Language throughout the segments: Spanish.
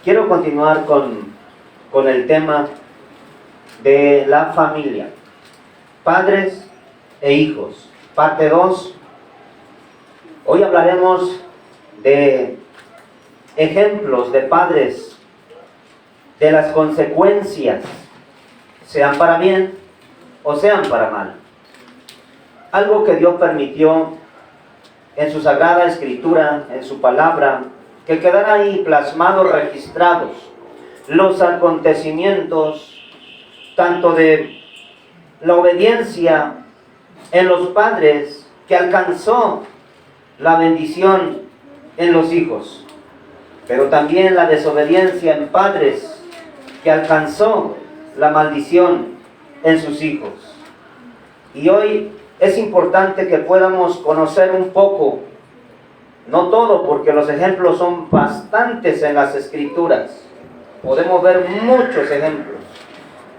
Quiero continuar con el tema de la familia, padres e hijos, parte 2. Hoy hablaremos de ejemplos de padres, de las consecuencias, sean para bien o sean para mal. Algo que Dios permitió en su Sagrada Escritura, en su palabra, que quedara ahí plasmados, registrados, los acontecimientos, tanto de la obediencia en los padres, que alcanzó la bendición en los hijos, pero también la desobediencia en padres, que alcanzó la maldición en sus hijos. Y hoy es importante que podamos conocer un poco, no todo, porque los ejemplos son bastantes en las Escrituras. Podemos ver muchos ejemplos.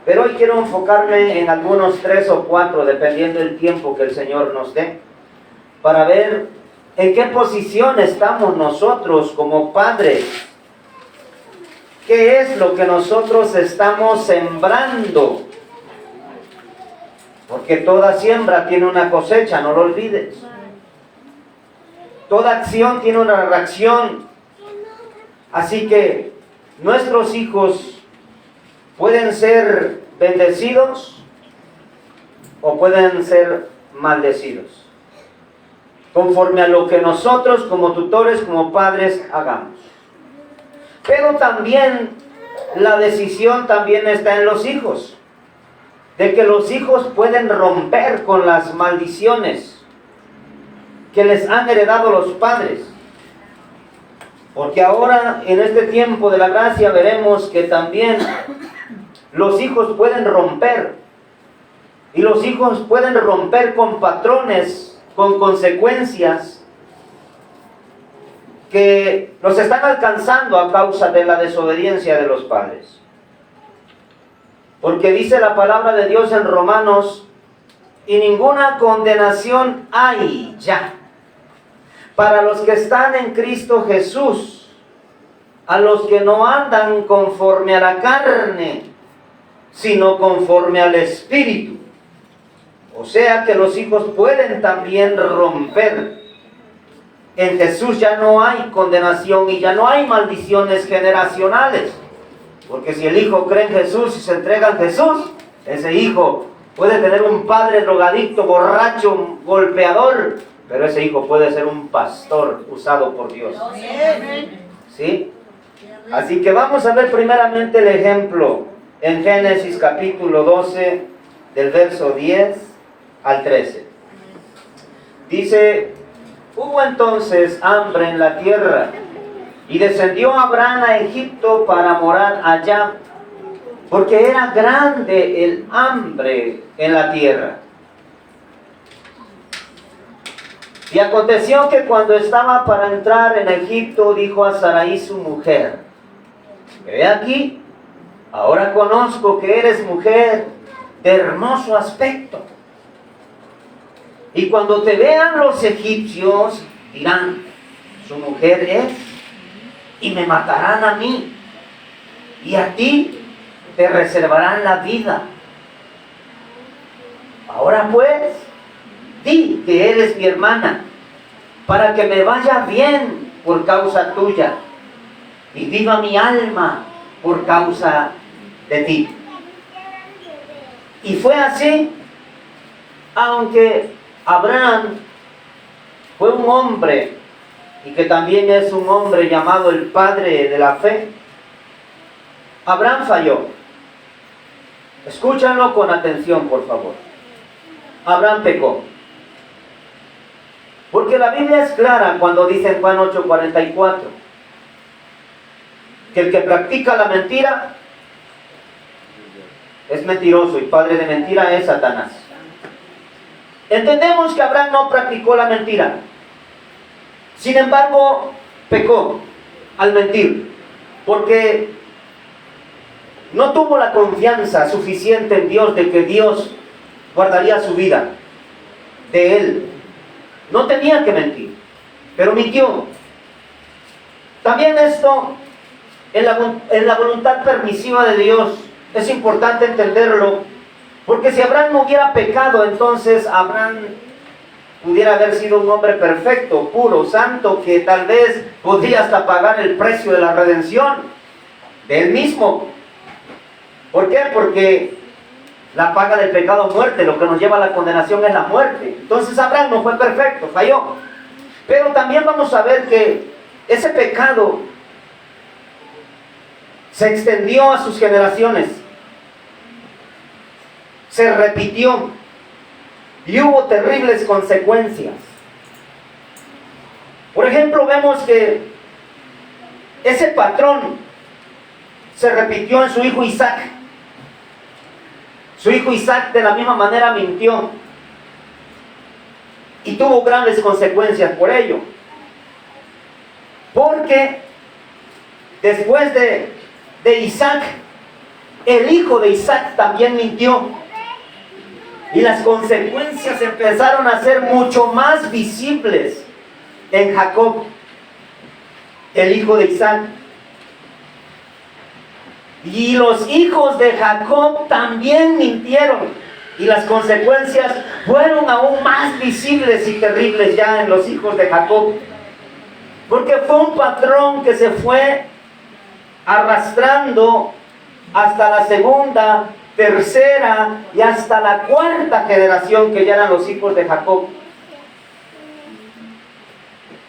Pero hoy quiero enfocarme en algunos 3 o 4, dependiendo del tiempo que el Señor nos dé, para ver en qué posición estamos nosotros como padres. ¿Qué es lo que nosotros estamos sembrando? Porque toda siembra tiene una cosecha, no lo olvides. Toda acción tiene una reacción. Así que nuestros hijos pueden ser bendecidos o pueden ser maldecidos, conforme a lo que nosotros como tutores, como padres, hagamos. Pero también la decisión también está en los hijos, de que los hijos pueden romper con las maldiciones que les han heredado los padres. Porque ahora, en este tiempo de la gracia, veremos que también los hijos pueden romper. Y los hijos pueden romper con patrones, con consecuencias que los están alcanzando a causa de la desobediencia de los padres. Porque dice la palabra de Dios en Romanos: y ninguna condenación hay ya para los que están en Cristo Jesús, a los que no andan conforme a la carne, sino conforme al Espíritu. O sea que los hijos pueden también romper. En Jesús ya no hay condenación y ya no hay maldiciones generacionales. Porque si el hijo cree en Jesús y se entrega a Jesús, ese hijo puede tener un padre drogadicto, borracho, golpeador, pero ese hijo puede ser un pastor usado por Dios. ¿Sí? Así que vamos a ver primeramente el ejemplo en Génesis capítulo 12, del verso 10 al 13. Dice: hubo entonces hambre en la tierra, y descendió Abraham a Egipto para morar allá, porque era grande el hambre en la tierra. Y aconteció que cuando estaba para entrar en Egipto, dijo a Sarai su mujer: he aquí, ahora conozco que eres mujer de hermoso aspecto. Y cuando te vean los egipcios, dirán: su mujer es, y me matarán a mí, y a ti te reservarán la vida. Ahora pues, di que eres mi hermana, para que me vaya bien por causa tuya, y viva mi alma por causa de ti. Y fue así, aunque Abraham fue un hombre, y que también es un hombre llamado el padre de la fe, Abraham falló. Escúchanlo con atención, por favor. Abraham pecó. Porque la Biblia es clara cuando dice en Juan 8:44 que el que practica la mentira es mentiroso, y padre de mentira es Satanás. Entendemos que Abraham no practicó la mentira. Sin embargo, pecó al mentir, porque no tuvo la confianza suficiente en Dios de que Dios guardaría su vida de él. No tenía que mentir, pero mintió. También esto en la voluntad permisiva de Dios. Es importante entenderlo, porque si Abraham no hubiera pecado, entonces Abraham pudiera haber sido un hombre perfecto, puro, santo, que tal vez podría hasta pagar el precio de la redención de él mismo. ¿Por qué? Porque la paga del pecado es muerte, lo que nos lleva a la condenación es la muerte. Entonces Abraham no fue perfecto, falló. Pero también vamos a ver que ese pecado se extendió a sus generaciones, se repitió y hubo terribles consecuencias. Por ejemplo, vemos que ese patrón se repitió en su hijo Isaac. Su hijo Isaac de la misma manera mintió y tuvo grandes consecuencias por ello. Porque después de Isaac, el hijo de Isaac también mintió. Y las consecuencias empezaron a ser mucho más visibles en Jacob, el hijo de Isaac. Y los hijos de Jacob también mintieron. Y las consecuencias fueron aún más visibles y terribles ya en los hijos de Jacob. Porque fue un patrón que se fue arrastrando hasta la segunda, tercera y hasta la cuarta generación, que ya eran los hijos de Jacob.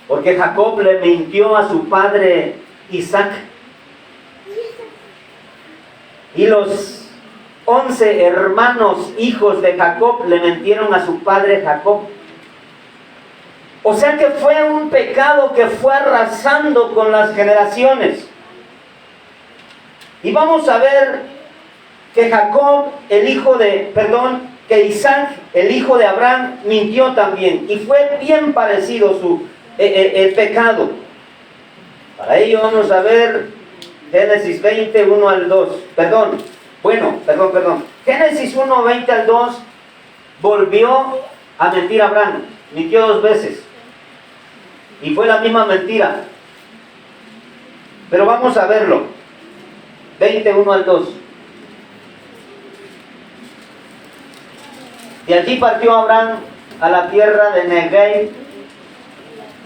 Porque Jacob le mintió a su padre Isaac. Y los 11 hermanos hijos de Jacob le mintieron a su padre Jacob. O sea que fue un pecado que fue arrasando con las generaciones. Y vamos a ver que que Isaac, el hijo de Abraham, mintió también. Y fue bien parecido el pecado. Para ello vamos a ver Génesis 20, 1 al 2. Perdón. Génesis 1, 20 al 2, volvió a mentir Abraham. Mintió 2 veces. Y fue la misma mentira. Pero vamos a verlo. 20, 1 al 2. De allí partió Abraham a la tierra de Negev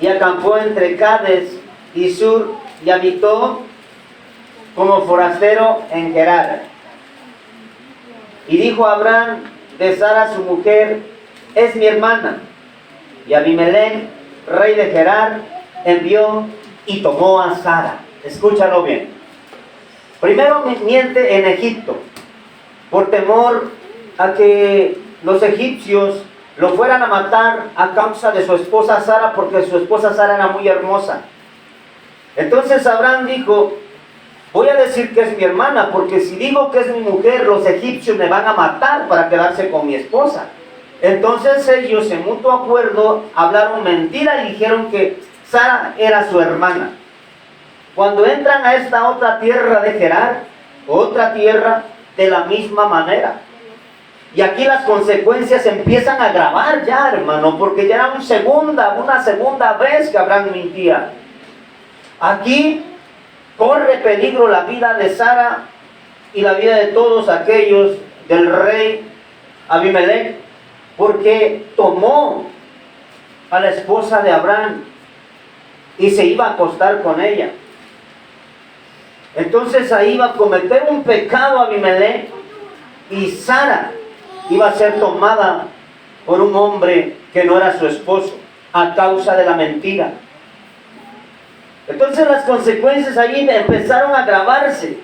y acampó entre Cades y Sur y habitó como forastero en Gerar. Y dijo Abraham de Sara su mujer: es mi hermana. Y Abimelech, rey de Gerar, envió y tomó a Sara. Escúchalo bien. Primero miente en Egipto, por temor a que los egipcios lo fueran a matar a causa de su esposa Sara, porque su esposa Sara era muy hermosa. Entonces Abraham dijo: voy a decir que es mi hermana, porque si digo que es mi mujer, los egipcios me van a matar para quedarse con mi esposa. Entonces ellos, en mutuo acuerdo, hablaron mentira y dijeron que Sara era su hermana. Cuando entran a esta otra tierra de Gerar, otra tierra de la misma manera. Y aquí las consecuencias empiezan a agravar ya, hermano, porque ya era una segunda vez que Abraham mentía. Aquí corre peligro la vida de Sara y la vida de todos aquellos del rey Abimelech, porque tomó a la esposa de Abraham y se iba a acostar con ella. Entonces ahí iba a cometer un pecado Abimelech, y Sara iba a ser tomada por un hombre que no era su esposo a causa de la mentira. Entonces las consecuencias ahí empezaron a agravarse.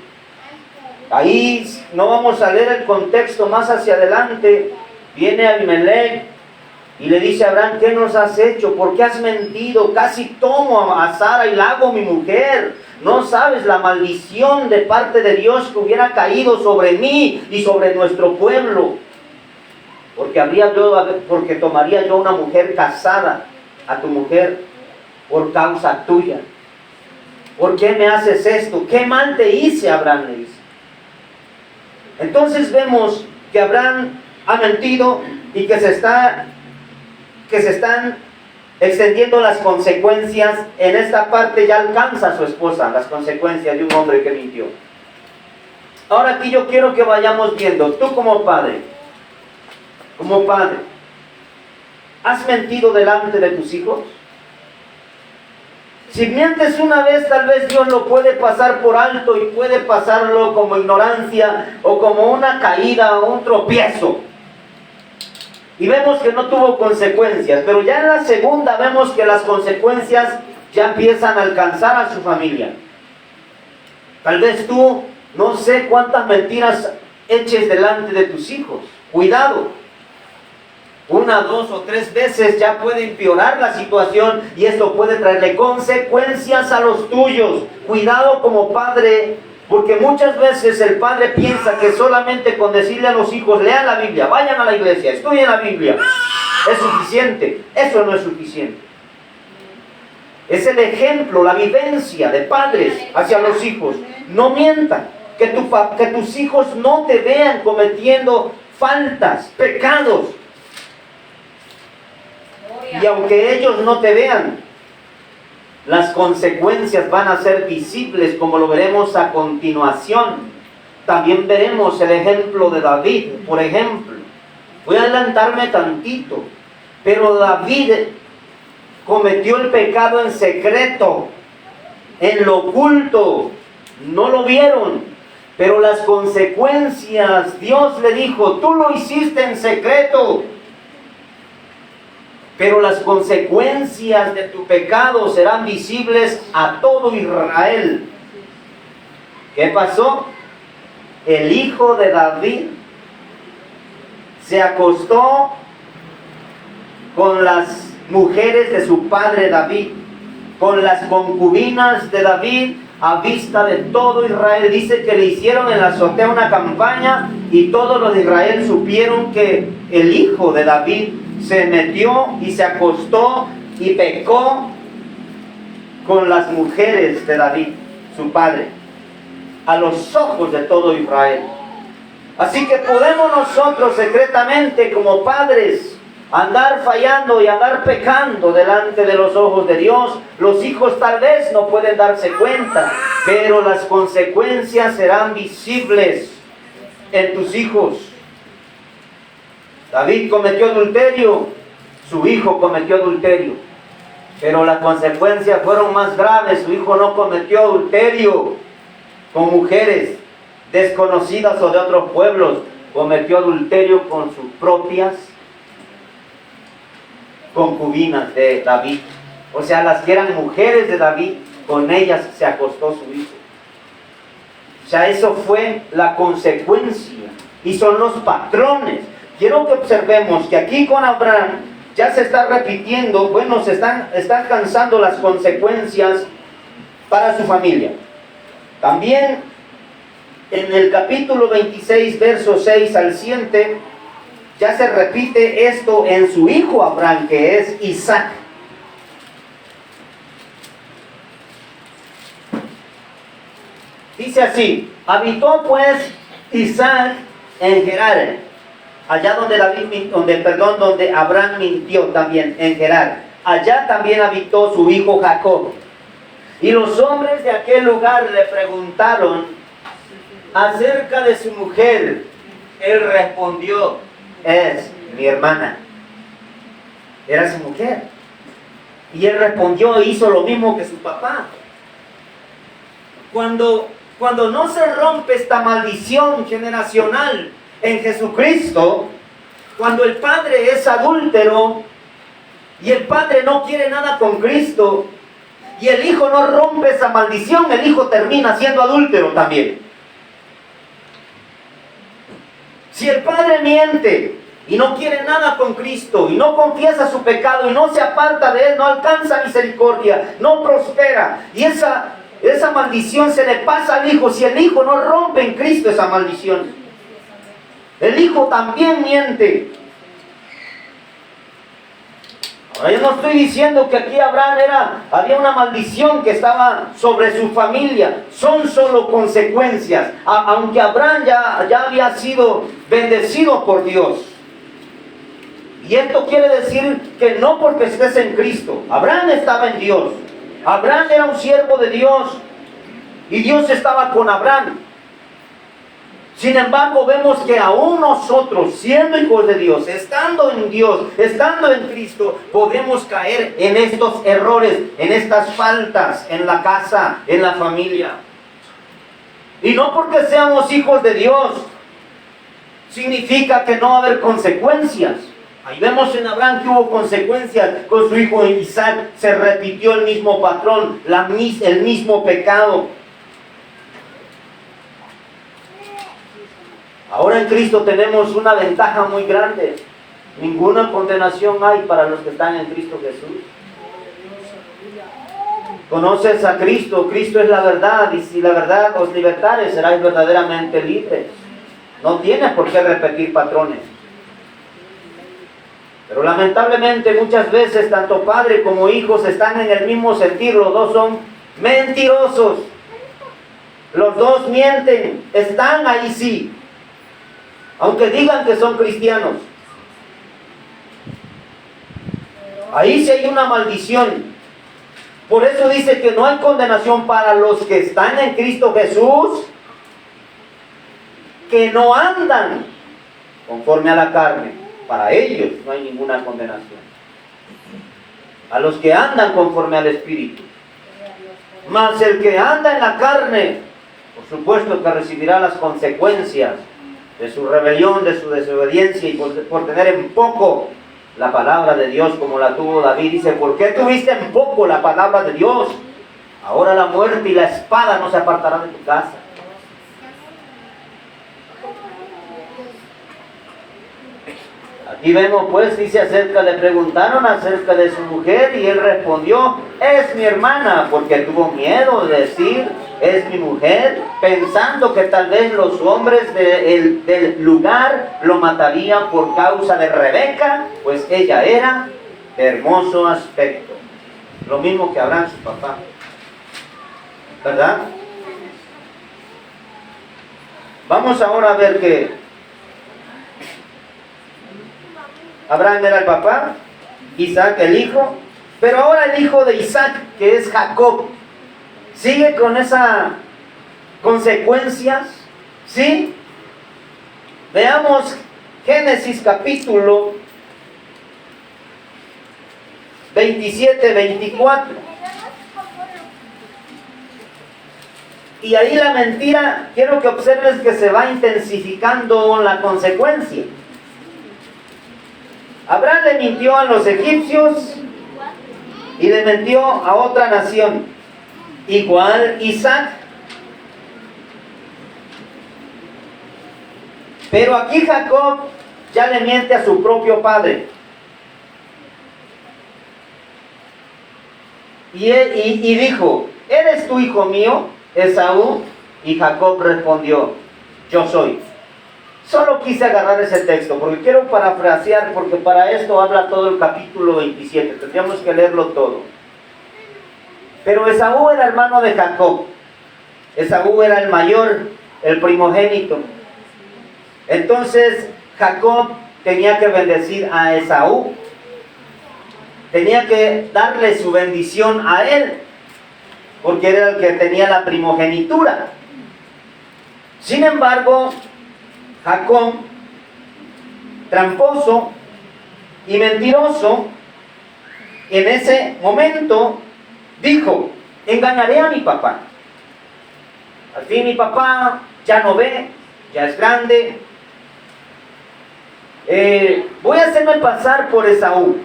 Ahí no vamos a leer el contexto, más hacia adelante viene Abimelech y le dice a Abraham: ¿qué nos has hecho? ¿Por qué has mentido? Casi tomo a Sara y la hago mi mujer. No sabes la maldición de parte de Dios que hubiera caído sobre mí y sobre nuestro pueblo, porque tomaría yo una mujer casada a tu mujer por causa tuya. ¿Por qué me haces esto? ¿Qué mal te hice, Abraham? Le dice. Entonces vemos que Abraham ha mentido y que se están extendiendo las consecuencias. En esta parte ya alcanza a su esposa las consecuencias de un hombre que mintió. Ahora aquí yo quiero que vayamos viendo, tú como padre, ¿has mentido delante de tus hijos? Si mientes una vez, tal vez Dios lo puede pasar por alto y puede pasarlo como ignorancia o como una caída o un tropiezo. Y vemos que no tuvo consecuencias, pero ya en la segunda vemos que las consecuencias ya empiezan a alcanzar a su familia. Tal vez tú, no sé cuántas mentiras eches delante de tus hijos. Cuidado. 1, 2 o 3 veces ya puede empeorar la situación y esto puede traerle consecuencias a los tuyos. Cuidado como padre, porque muchas veces el padre piensa que solamente con decirle a los hijos, lean la Biblia, vayan a la iglesia, estudien la Biblia, es suficiente. Eso no es suficiente. Es el ejemplo, la vivencia de padres hacia los hijos. No mientan, que tus hijos no te vean cometiendo faltas, pecados. Y aunque ellos no te vean, las consecuencias van a ser visibles, como lo veremos a continuación. También veremos el ejemplo de David, por ejemplo. Voy a adelantarme tantito, pero David cometió el pecado en secreto, en lo oculto. No lo vieron, pero las consecuencias, Dios le dijo, tú lo hiciste en secreto, pero las consecuencias de tu pecado serán visibles a todo Israel. ¿Qué pasó? El hijo de David se acostó con las mujeres de su padre David, con las concubinas de David, a vista de todo Israel. Dice que le hicieron en la azotea una campaña y todos los de Israel supieron que el hijo de David se metió y se acostó y pecó con las mujeres de David, su padre, a los ojos de todo Israel. Así que podemos nosotros secretamente como padres andar fallando y andar pecando delante de los ojos de Dios. Los hijos tal vez no pueden darse cuenta, pero las consecuencias serán visibles en tus hijos. David cometió adulterio, su hijo cometió adulterio, pero las consecuencias fueron más graves. Su hijo no cometió adulterio con mujeres desconocidas o de otros pueblos, cometió adulterio con sus propias concubinas de David, o sea, las que eran mujeres de David, con ellas se acostó su hijo. O sea, eso fue la consecuencia y son los patrones. Quiero que observemos que aquí con Abraham ya se está repitiendo, bueno, se están alcanzando las consecuencias para su familia. También en el capítulo 26, versos 6 al 7, ya se repite esto en su hijo Abraham, que es Isaac. Dice así: habitó pues Isaac en Gerar, allá donde Abraham mintió también, en Gerar. Allá también habitó su hijo Jacob. Y los hombres de aquel lugar le preguntaron acerca de su mujer. Él respondió: es mi hermana. Era su mujer. Y él respondió e hizo lo mismo que su papá. Cuando no se rompe esta maldición generacional en Jesucristo, cuando el padre es adúltero y el padre no quiere nada con Cristo y el hijo no rompe esa maldición, el hijo termina siendo adúltero también. Si el padre miente y no quiere nada con Cristo y no confiesa su pecado y no se aparta de él, no alcanza misericordia, no prospera, y esa maldición se le pasa al hijo. Si el hijo no rompe en Cristo esa maldición, el hijo también miente. Ahora, yo no estoy diciendo que aquí había una maldición que estaba sobre su familia. Son solo consecuencias. Aunque Abraham ya había sido bendecido por Dios. Y esto quiere decir que no porque estés en Cristo. Abraham estaba en Dios. Abraham era un siervo de Dios. Y Dios estaba con Abraham. Sin embargo, vemos que aún nosotros, siendo hijos de Dios, estando en Dios, estando en Cristo, podemos caer en estos errores, en estas faltas, en la casa, en la familia. Y no porque seamos hijos de Dios, significa que no va a haber consecuencias. Ahí vemos en Abraham que hubo consecuencias con su hijo Isaac. Se repitió el mismo patrón, el mismo pecado. Ahora en Cristo tenemos una ventaja muy grande. Ninguna condenación hay para los que están en Cristo Jesús. Conoces a Cristo, Cristo es la verdad, y si la verdad os libertare, seráis verdaderamente libres. No tienes por qué repetir patrones. Pero lamentablemente muchas veces tanto padre como hijos están en el mismo sentir. Los dos son mentirosos. Los dos mienten. Están ahí sí. Aunque digan que son cristianos. Ahí sí hay una maldición. Por eso dice que no hay condenación para los que están en Cristo Jesús, que no andan conforme a la carne. Para ellos no hay ninguna condenación. A los que andan conforme al Espíritu. Mas el que anda en la carne, por supuesto que recibirá las consecuencias de su rebelión, de su desobediencia y por tener en poco la palabra de Dios como la tuvo David. Dice, ¿por qué tuviste en poco la palabra de Dios? Ahora la muerte y la espada no se apartarán de tu casa. Aquí vemos pues, le preguntaron acerca de su mujer y él respondió, es mi hermana, porque tuvo miedo de decir, es mi mujer, pensando que tal vez los hombres del lugar lo matarían por causa de Rebeca, pues ella era de hermoso aspecto. Lo mismo que Abraham, su papá. ¿Verdad? Vamos ahora a ver que Abraham era el papá, Isaac el hijo, pero ahora el hijo de Isaac, que es Jacob, sigue con esas consecuencias, ¿sí? Veamos Génesis capítulo 27-24. Y ahí la mentira, quiero que observes que se va intensificando la consecuencia. Abraham le mintió a los egipcios y le mintió a otra nación. Igual Isaac. Pero aquí Jacob ya le miente a su propio padre. Y dijo, ¿eres tu hijo mío, Esaú? Y Jacob respondió, yo soy. Solo quise agarrar ese texto, porque quiero parafrasear, porque para esto habla todo el capítulo 27. Tendríamos que leerlo todo. Pero Esaú era hermano de Jacob. Esaú era el mayor, el primogénito. Entonces Jacob tenía que bendecir a Esaú. Tenía que darle su bendición a él, porque era el que tenía la primogenitura. Sin embargo, Jacob, tramposo y mentiroso, en ese momento dijo, engañaré a mi papá. Al fin mi papá ya no ve, ya es grande. Voy a hacerme pasar por Esaú.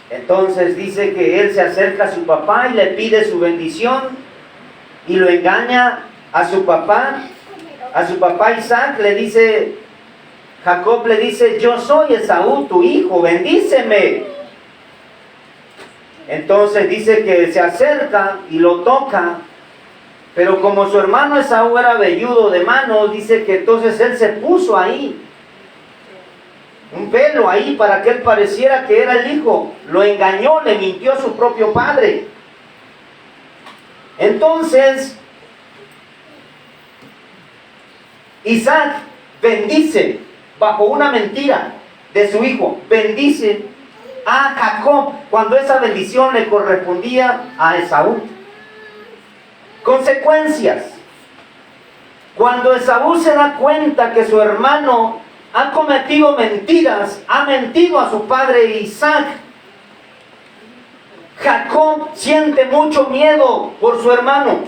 Entonces dice que él se acerca a su papá y le pide su bendición y lo engaña a su papá. A su papá Isaac le dice, Jacob le dice, yo soy Esaú, tu hijo, bendíceme. Entonces dice que se acerca y lo toca, pero como su hermano Esaú era velludo de manos, dice que entonces él se puso ahí, un velo ahí para que él pareciera que era el hijo. Lo engañó, le mintió a su propio padre. Entonces Isaac bendice bajo una mentira. de su hijo. Bendice a Jacob cuando esa bendición le correspondía a Esaú. Consecuencias. Cuando Esaú se da cuenta que su hermano ha cometido mentiras, ha mentido a su padre Isaac, Jacob siente mucho miedo por su hermano.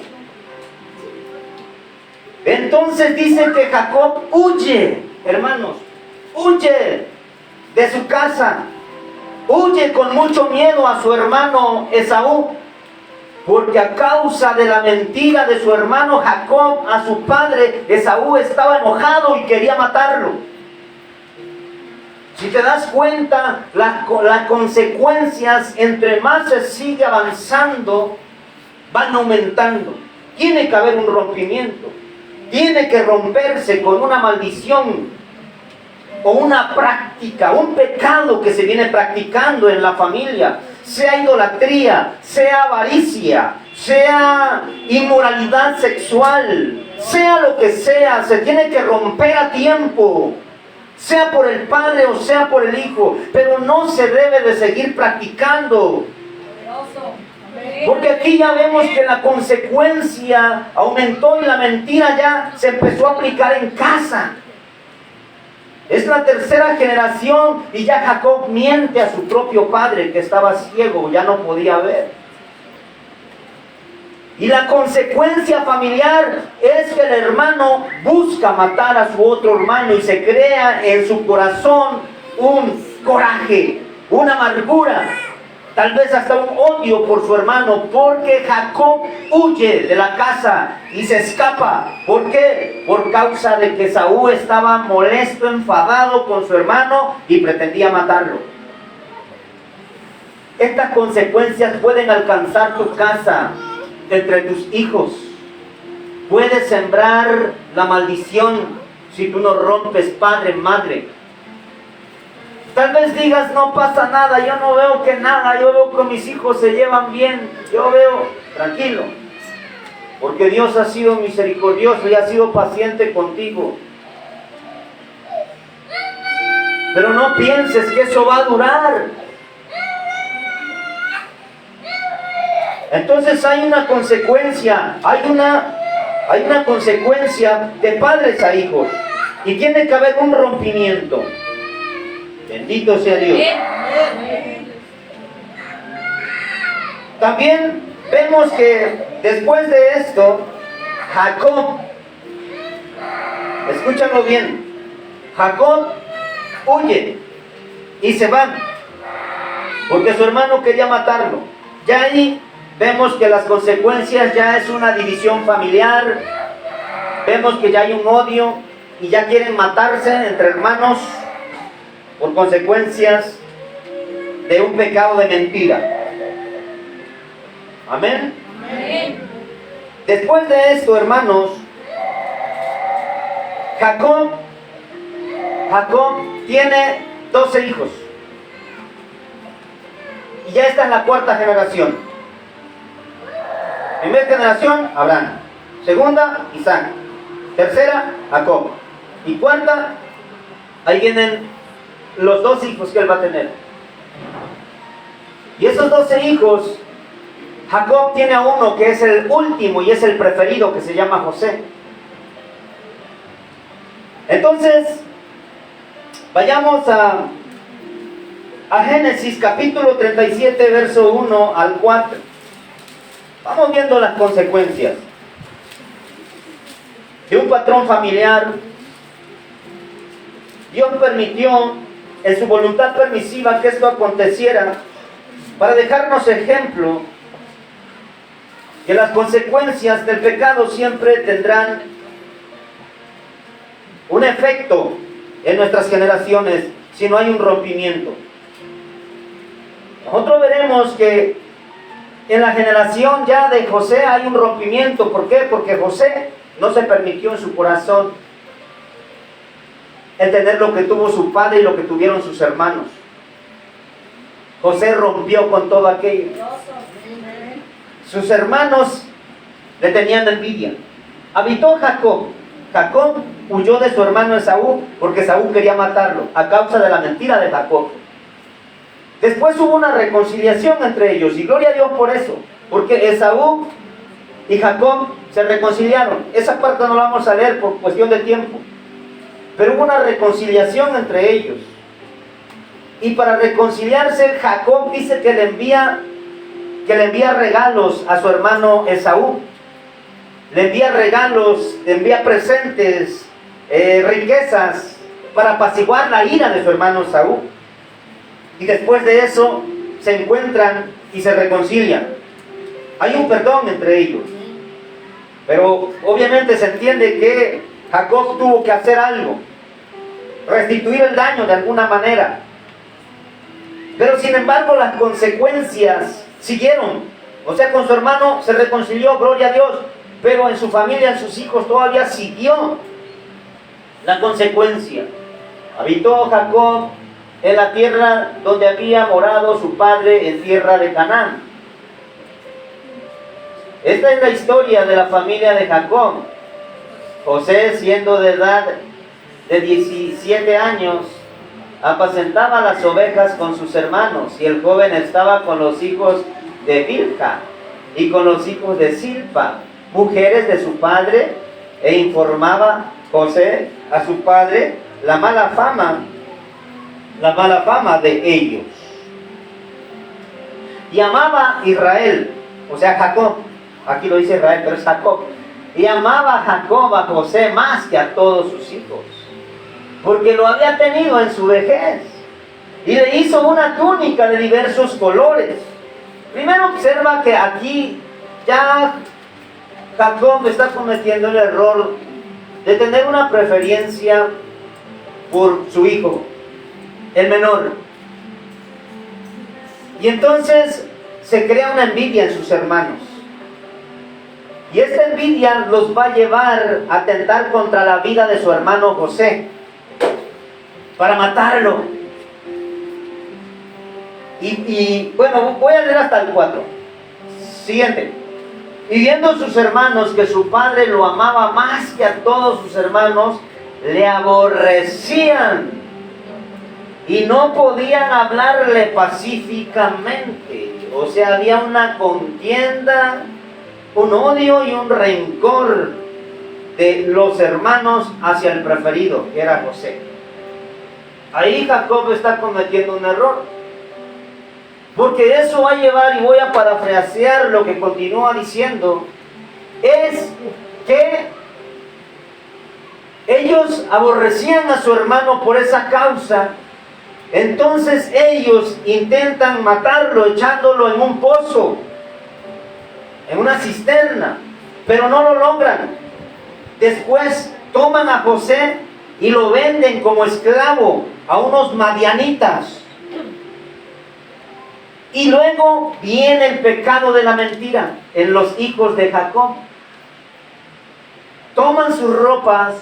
Entonces dice que Jacob huye, hermanos, huye de su casa, huye con mucho miedo a su hermano Esaú, porque a causa de la mentira de su hermano Jacob a su padre, Esaú estaba enojado y quería matarlo. Si te das cuenta, las consecuencias, entre más se sigue avanzando, van aumentando. Tiene que haber un rompimiento. Tiene que romperse con una maldición o una práctica, un pecado que se viene practicando en la familia. Sea idolatría, sea avaricia, sea inmoralidad sexual, sea lo que sea, se tiene que romper a tiempo. Sea por el padre o sea por el hijo, pero no se debe de seguir practicando. Porque aquí ya vemos que la consecuencia aumentó y la mentira ya se empezó a aplicar en casa. Es la tercera generación y ya Jacob miente a su propio padre que estaba ciego, ya no podía ver. Y la consecuencia familiar es que el hermano busca matar a su otro hermano y se crea en su corazón un coraje, una amargura, tal vez hasta un odio por su hermano, porque Jacob huye de la casa y se escapa. ¿Por qué? Por causa de que Esaú estaba molesto, enfadado con su hermano y pretendía matarlo. Estas consecuencias pueden alcanzar tu casa, entre tus hijos. Puedes sembrar la maldición si tú no rompes, padre, madre. Tal vez digas, no pasa nada, yo no veo que nada, yo veo que mis hijos se llevan bien, yo veo, tranquilo, porque Dios ha sido misericordioso y ha sido paciente contigo. Pero no pienses que eso va a durar. Entonces hay una consecuencia, hay una consecuencia de padres a hijos. Y tiene que haber un rompimiento. Bendito sea Dios. También vemos que después de esto, Jacob, escúchalo bien, Jacob huye y se va, porque su hermano quería matarlo. Ya ahí vemos que las consecuencias ya es una división familiar. Vemos que ya hay un odio y ya quieren matarse entre hermanos por consecuencias de un pecado de mentira. Amén. Amén. Después de esto, hermanos, Jacob tiene 12 hijos. Y ya esta es la cuarta generación. Primera generación, Abraham. Segunda, Isaac. Tercera, Jacob. Y cuarta, ahí vienen los 2 hijos que él va a tener. Y esos 12 hijos, Jacob tiene a uno que es el último y es el preferido, que se llama José. Entonces, vayamos a Génesis capítulo 37, verso 1 al 4. Vamos viendo las consecuencias de un patrón familiar. Dios permitió en su voluntad permisiva que esto aconteciera para dejarnos ejemplo que las consecuencias del pecado siempre tendrán un efecto en nuestras generaciones si no hay un rompimiento. Nosotros veremos que en la generación ya de José hay un rompimiento. ¿Por qué? Porque José no se permitió en su corazón el tener lo que tuvo su padre y lo que tuvieron sus hermanos. José rompió con todo aquello. Sus hermanos le tenían envidia. Habitó Jacob Jacob huyó de su hermano Esaú porque Esaú quería matarlo a causa de la mentira de Jacob. Después hubo una reconciliación entre ellos y gloria a Dios por eso, porque Esaú y Jacob se reconciliaron. Esa parte no la vamos a leer por cuestión de tiempo, pero hubo una reconciliación entre ellos. Y para reconciliarse, Jacob dice que le envía regalos a su hermano Esaú. Le envía regalos, le envía presentes, riquezas, para apaciguar la ira de su hermano Esaú. Y después de eso, se encuentran y se reconcilian. Hay un perdón entre ellos. Pero obviamente se entiende que Jacob tuvo que hacer algo, restituir el daño de alguna manera. Pero sin embargo las consecuencias siguieron. O sea, con su hermano se reconcilió, gloria a Dios, pero en su familia, en sus hijos todavía siguió la consecuencia. Habitó Jacob en la tierra donde había morado su padre, en tierra de Canaán. Esta es la historia de la familia de Jacob. José, siendo de edad de 17 años, apacentaba las ovejas con sus hermanos, y el joven estaba con los hijos de Bilha y con los hijos de Silpa, mujeres de su padre, e informaba José a su padre la mala fama de ellos. Y amaba Israel, o sea Jacob, aquí lo dice Israel, pero es Jacob. Y amaba Jacob a José más que a todos sus hijos, porque lo había tenido en su vejez. Y le hizo una túnica de diversos colores. Primero observa que aquí ya Jacob está cometiendo el error de tener una preferencia por su hijo, el menor. Y entonces se crea una envidia en sus hermanos. Y esta envidia los va a llevar a atentar contra la vida de su hermano José, para matarlo. Y bueno, voy a leer hasta el 4. Siguiente. Y viendo sus hermanos que su padre lo amaba más que a todos sus hermanos, le aborrecían y no podían hablarle pacíficamente. O sea, había una contienda, un odio y un rencor de los hermanos hacia el preferido, que era José. Ahí Jacob está cometiendo un error, porque eso va a llevar, y voy a parafrasear lo que continúa diciendo, es que ellos aborrecían a su hermano por esa causa. Entonces ellos intentan matarlo echándolo en un pozo, en una cisterna, pero no lo logran. Después toman a José y lo venden como esclavo a unos madianitas. Y luego viene el pecado de la mentira en los hijos de Jacob. Toman sus ropas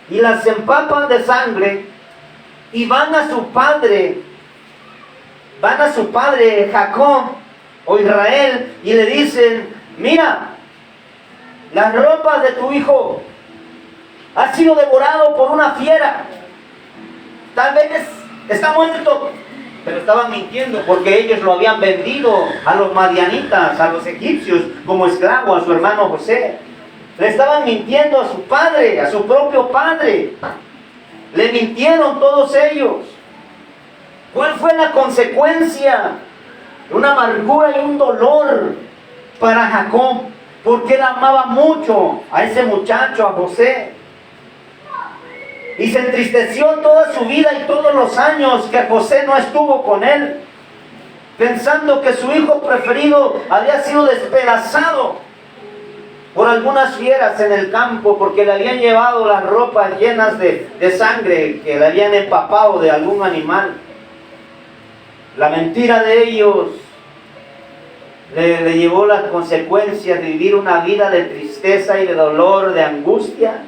y las empapan de sangre y van a su padre Jacob o Israel, y le dicen: mira, las ropas de tu hijo ha sido devorado por una fiera, tal vez está muerto. Pero estaban mintiendo, porque ellos lo habían vendido a los madianitas, a los egipcios, como esclavo a su hermano José. Le estaban mintiendo a su padre, a su propio padre. Le mintieron todos ellos. ¿Cuál fue la consecuencia? Una amargura y un dolor para Jacob, porque él amaba mucho a ese muchacho, a José. Y se entristeció toda su vida y todos los años que José no estuvo con él, pensando que su hijo preferido había sido despedazado por algunas fieras en el campo, porque le habían llevado las ropas llenas de sangre, que le habían empapado de algún animal. La mentira de ellos le llevó las consecuencias de vivir una vida de tristeza y de dolor, de angustia,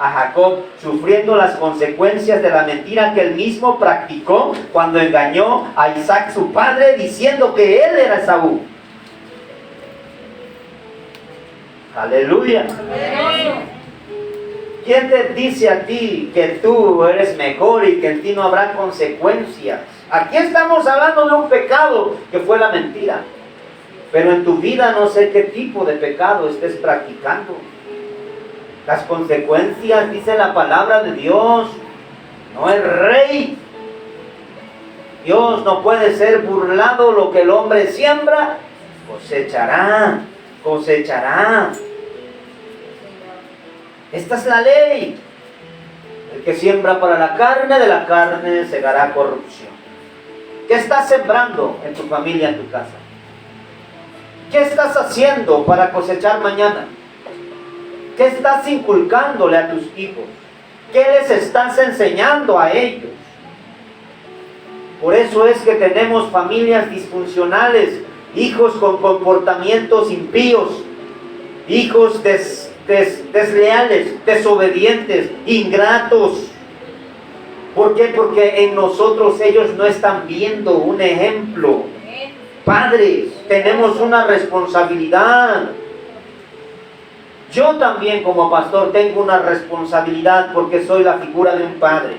a Jacob, sufriendo las consecuencias de la mentira que él mismo practicó cuando engañó a Isaac su padre, diciendo que él era Esaú. Aleluya. ¿Quién te dice a ti que tú eres mejor y que en ti no habrá consecuencias? Aquí estamos hablando de un pecado que fue la mentira. Pero en tu vida no sé qué tipo de pecado estés practicando. Las consecuencias, dice la palabra de Dios, no es rey. Dios no puede ser burlado. Lo que el hombre siembra, cosechará. Esta es la ley. El que siembra para la carne, de la carne segará corrupción. ¿Qué estás sembrando en tu familia, en tu casa? ¿Qué estás haciendo para cosechar mañana? ¿Qué estás inculcándole a tus hijos? ¿Qué les estás enseñando a ellos? Por eso es que tenemos familias disfuncionales, hijos con comportamientos impíos, hijos desleales, desobedientes, ingratos. ¿Por qué? Porque en nosotros ellos no están viendo un ejemplo. Padres, tenemos una responsabilidad. Yo también como pastor tengo una responsabilidad porque soy la figura de un padre.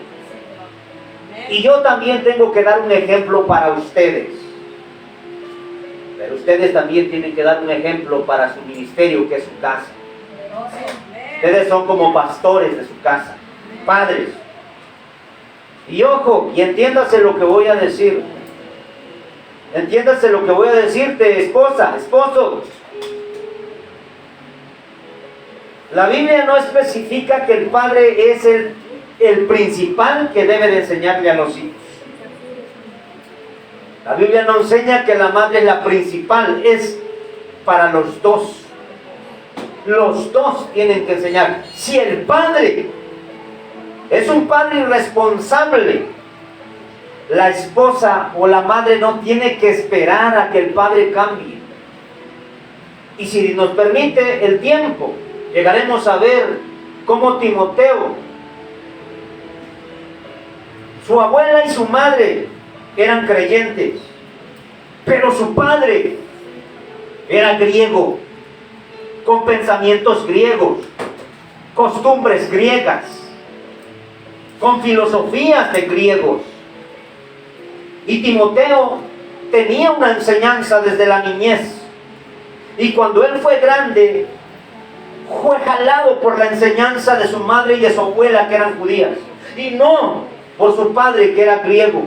Y yo también tengo que dar un ejemplo para ustedes. Pero ustedes también tienen que dar un ejemplo para su ministerio, que es su casa. Ustedes son como pastores de su casa, padres. Y ojo, y entiéndase lo que voy a decir. Entiéndase lo que voy a decirte, esposa, esposo. La Biblia no especifica que el padre es el principal que debe de enseñarle a los hijos. La Biblia no enseña que la madre es la principal, es para los dos. Los dos tienen que enseñar. Si el padre es un padre irresponsable, la esposa o la madre no tiene que esperar a que el padre cambie. Y si nos permite el tiempo, llegaremos a ver cómo Timoteo, su abuela y su madre eran creyentes, pero su padre era griego, con pensamientos griegos, costumbres griegas, con filosofías de griegos. Y Timoteo tenía una enseñanza desde la niñez. Y cuando él fue grande, fue jalado por la enseñanza de su madre y de su abuela, que eran judías, y no por su padre, que era griego.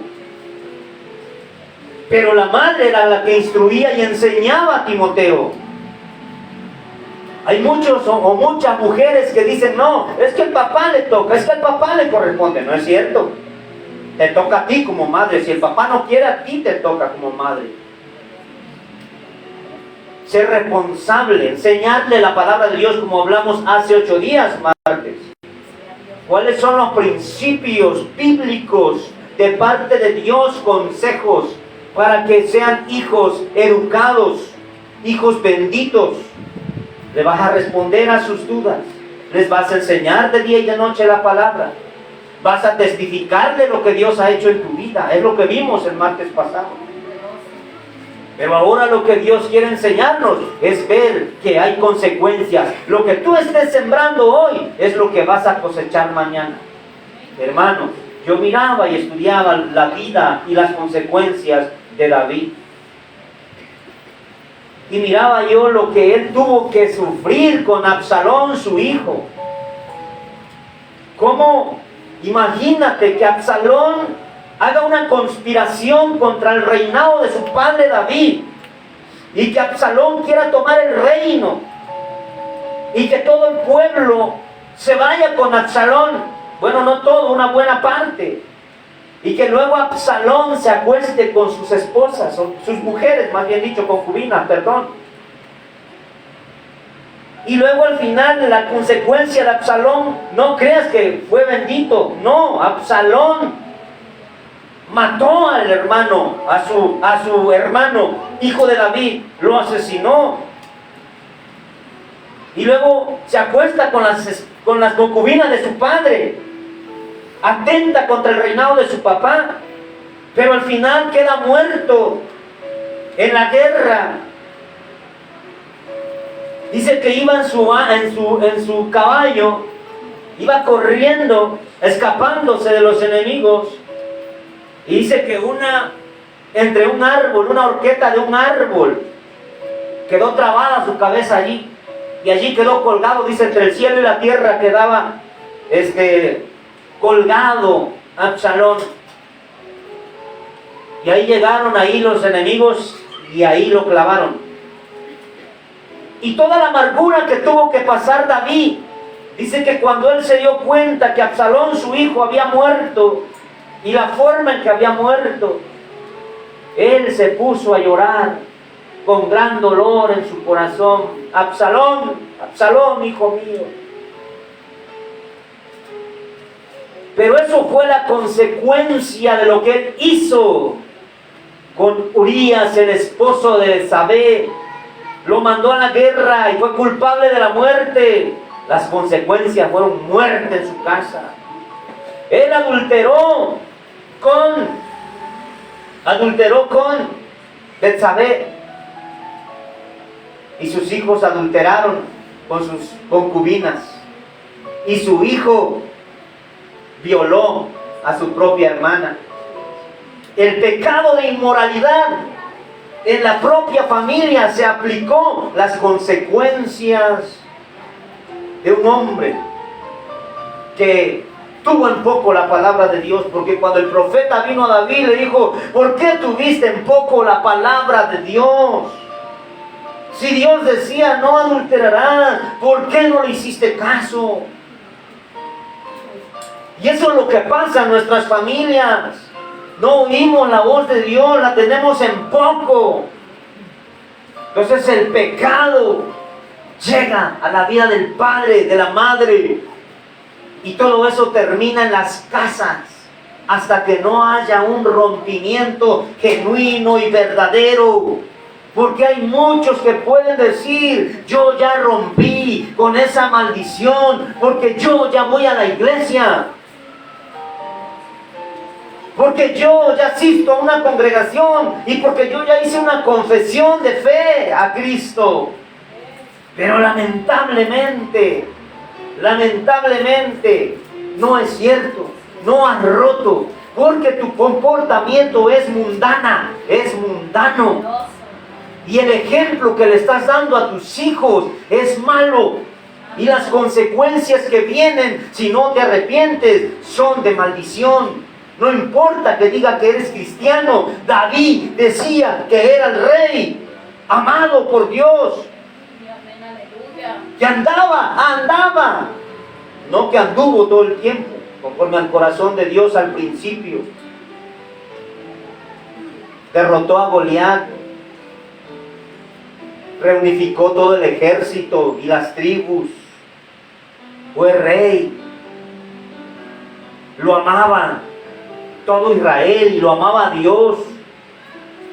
Pero la madre era la que instruía y enseñaba a Timoteo. Hay muchos o muchas mujeres que dicen, no, es que el papá le toca, es que el papá le corresponde. No es cierto. Te toca a ti como madre. Si el papá no quiere, a ti te toca como madre. Ser responsable, enseñarle la palabra de Dios, como hablamos hace 8 días, martes. ¿Cuáles son los principios bíblicos de parte de Dios? Consejos para que sean hijos educados, hijos benditos. Le vas a responder a sus dudas. Les vas a enseñar de día y de noche la palabra. Vas a testificar de lo que Dios ha hecho en tu vida. Es lo que vimos el martes pasado. Pero ahora lo que Dios quiere enseñarnos es ver que hay consecuencias. Lo que tú estés sembrando hoy es lo que vas a cosechar mañana. Hermanos, yo miraba y estudiaba la vida y las consecuencias de David. Y miraba yo lo que él tuvo que sufrir con Absalón, su hijo. ¿Cómo? Imagínate que Absalón haga una conspiración contra el reinado de su padre David, y que Absalón quiera tomar el reino, y que todo el pueblo se vaya con Absalón. Bueno, no todo, una buena parte. Y que luego Absalón se acueste con sus esposas, o sus mujeres, más bien dicho, concubinas, perdón. Y luego al final, la consecuencia de Absalón, no creas que fue bendito. No, Absalón mató al hermano, a su hermano, hijo de David, lo asesinó. Y luego se acuesta con las concubinas de su padre, atenta contra el reinado de su papá, pero al final queda muerto en la guerra. Dice que iba en su caballo iba corriendo, escapándose de los enemigos. Y dice que entre un árbol, una horqueta de un árbol, quedó trabada su cabeza allí. Y allí quedó colgado, dice, entre el cielo y la tierra quedaba colgado Absalón. Y ahí llegaron ahí los enemigos y ahí lo clavaron. Y toda la amargura que tuvo que pasar David, dice que cuando él se dio cuenta que Absalón, su hijo, había muerto, y la forma en que había muerto, él se puso a llorar con gran dolor en su corazón. Absalón, Absalón, hijo mío. Pero eso fue la consecuencia de lo que él hizo con Urías, el esposo de Betsabé. Lo mandó a la guerra y fue culpable de la muerte. Las consecuencias fueron muerte en su casa. Él adulteró con Betsabé. Y sus hijos adulteraron con sus concubinas. Y su hijo violó a su propia hermana. El pecado de inmoralidad en la propia familia se aplicó. Las consecuencias de un hombre que tuvo en poco la palabra de Dios, porque cuando el profeta vino a David le dijo: ¿por qué tuviste en poco la palabra de Dios? Si Dios decía no adulterarás, ¿por qué no le hiciste caso? Y eso es lo que pasa en nuestras familias. No oímos la voz de Dios, la tenemos en poco. Entonces el pecado llega a la vida del padre, de la madre, y todo eso termina en las casas hasta que no haya un rompimiento genuino y verdadero. Porque hay muchos que pueden decir: yo ya rompí con esa maldición, porque yo ya voy a la iglesia, porque yo ya asisto a una congregación, y porque yo ya hice una confesión de fe a Cristo. Pero lamentablemente, no es cierto, no has roto, porque tu comportamiento es mundano. Y el ejemplo que le estás dando a tus hijos es malo. Y las consecuencias que vienen si no te arrepientes son de maldición. No importa que diga que eres cristiano. David decía que era el rey, amado por Dios. Que andaba. No que anduvo todo el tiempo, conforme al corazón de Dios al principio. Derrotó a Goliat. Reunificó todo el ejército y las tribus. Fue rey. Lo amaba todo Israel y lo amaba a Dios.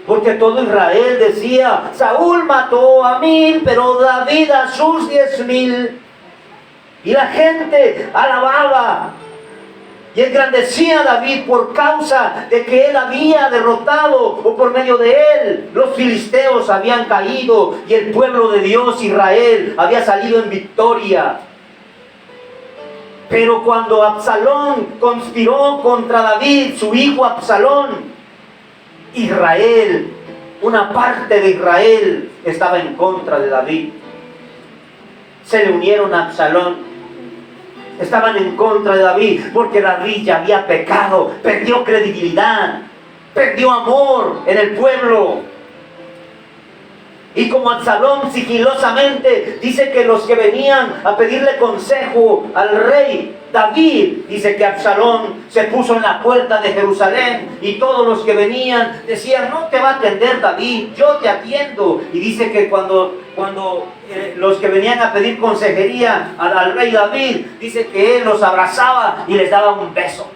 Porque todo Israel decía: Saúl mató a 1000, pero David a sus 10,000. Y la gente alababa y engrandecía a David por causa de que él había derrotado, o por medio de él, los filisteos habían caído y el pueblo de Dios, Israel, había salido en victoria. Pero cuando Absalón conspiró contra David, su hijo Absalón, Israel, una parte de Israel estaba en contra de David. Se le unieron a Absalón. Estaban en contra de David, porque David ya había pecado, perdió credibilidad, perdió amor en el pueblo. Y como Absalón sigilosamente dice que los que venían a pedirle consejo al rey David, dice que Absalón se puso en la puerta de Jerusalén, y todos los que venían decían: no te va a atender David, yo te atiendo. Y dice que cuando los que venían a pedir consejería al rey David, dice que él los abrazaba y les daba un beso,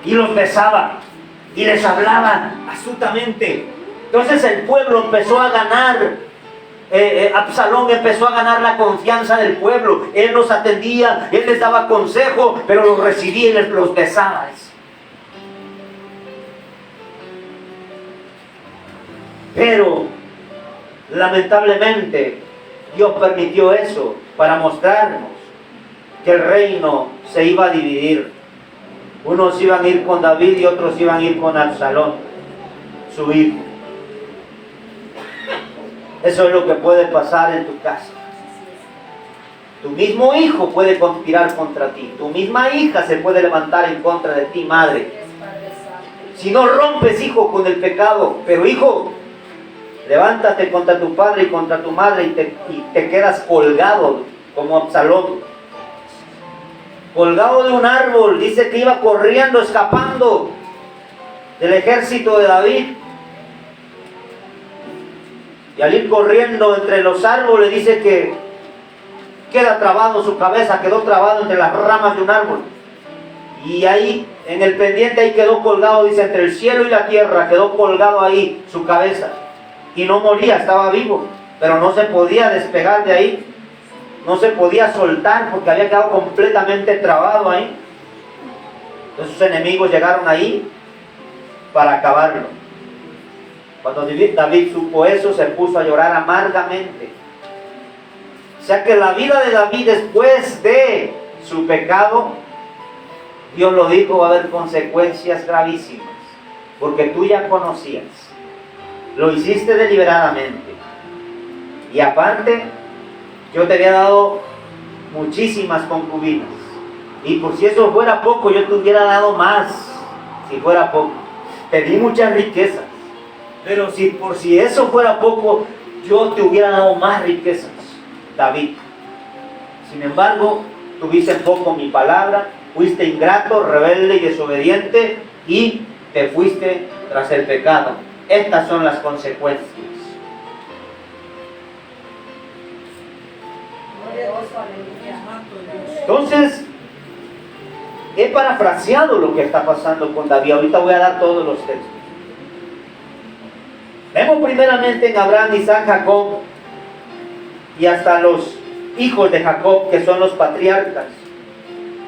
y los besaba y les hablaba astutamente. Entonces el pueblo empezó a ganar, Absalón empezó a ganar la confianza del pueblo. Él los atendía, él les daba consejo, pero los recibía y los besaba. Pero lamentablemente Dios permitió eso para mostrarnos que el reino se iba a dividir. Unos iban a ir con David y otros iban a ir con Absalón, su hijo. Eso es lo que puede pasar en tu casa. Tu mismo hijo puede conspirar contra ti. Tu misma hija se puede levantar en contra de ti, madre. Si no rompes, hijo, con el pecado. Pero, hijo, levántate contra tu padre y contra tu madre y te quedas colgado como Absalón. Colgado de un árbol. Dice que iba corriendo, escapando del ejército de David. Y al ir corriendo entre los árboles, dice que queda trabado su cabeza, quedó trabado entre las ramas de un árbol. Y ahí, en el pendiente, ahí quedó colgado, dice, entre el cielo y la tierra, quedó colgado ahí su cabeza. Y no moría, estaba vivo, pero no se podía despegar de ahí. No se podía soltar porque había quedado completamente trabado ahí. Entonces sus enemigos llegaron ahí para acabarlo. Cuando David supo eso, se puso a llorar amargamente. O sea que la vida de David después de su pecado, Dios lo dijo, va a haber consecuencias gravísimas. Porque tú ya conocías. Lo hiciste deliberadamente. Y aparte, yo te había dado muchísimas concubinas. Y por si eso fuera poco, yo te hubiera dado más. Si fuera poco. Te di muchas riquezas. Pero si eso fuera poco, yo te hubiera dado más riquezas, David. Sin embargo, tuviste poco mi palabra, fuiste ingrato, rebelde y desobediente y te fuiste tras el pecado. Estas son las consecuencias. Entonces, he parafraseado lo que está pasando con David. Ahorita voy a dar todos los textos. Vemos primeramente en Abraham, Isaac, Jacob y hasta los hijos de Jacob, que son los patriarcas,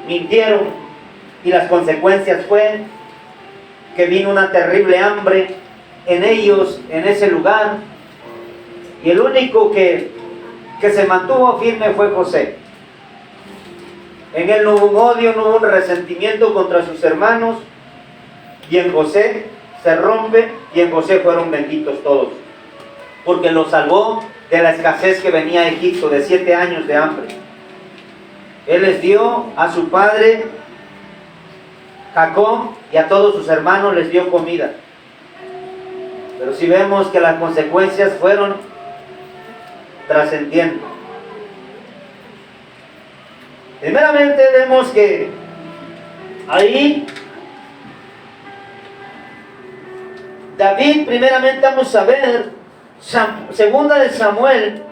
mintieron y las consecuencias fue que vino una terrible hambre en ellos, en ese lugar, y el único que se mantuvo firme fue José. En él no hubo un odio, no hubo un resentimiento contra sus hermanos, y en José se rompe, y en José fueron benditos todos, porque los salvó de la escasez que venía a Egipto, de 7 años de hambre. Él les dio a su padre Jacob y a todos sus hermanos les dio comida. Pero si vemos que las consecuencias fueron trascendiendo. Primeramente vemos que ahí David, primeramente vamos a ver, segunda de Samuel,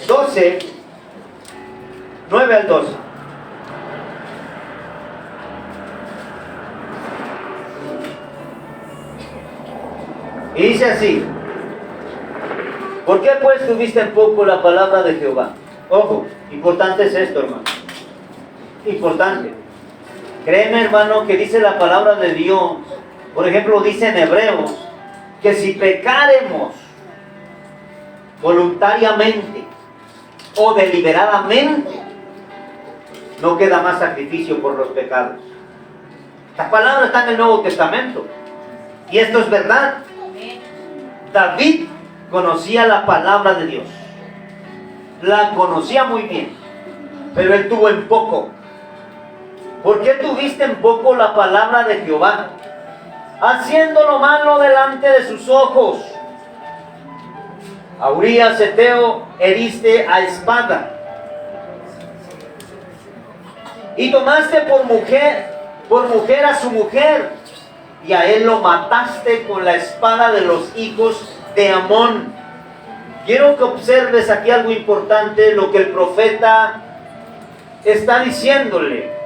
(12) 9 al 12. Y dice así: ¿por qué pues tuviste en poco la palabra de Jehová? Ojo, importante es esto, hermano. Importante. Créeme, hermano, que dice la palabra de Dios. Por ejemplo, dice en Hebreos que si pecaremos voluntariamente o deliberadamente, no queda más sacrificio por los pecados. La palabra está en el Nuevo Testamento. Y esto es verdad. David conocía la palabra de Dios. La conocía muy bien. Pero él tuvo en poco. ¿Por qué tuviste en poco la palabra de Jehová? Haciendo lo malo delante de sus ojos. A Urías Eteo heriste a espada. Y tomaste por mujer a su mujer. Y a él lo mataste con la espada de los hijos de Amón. Quiero que observes aquí algo importante, lo que el profeta está diciéndole.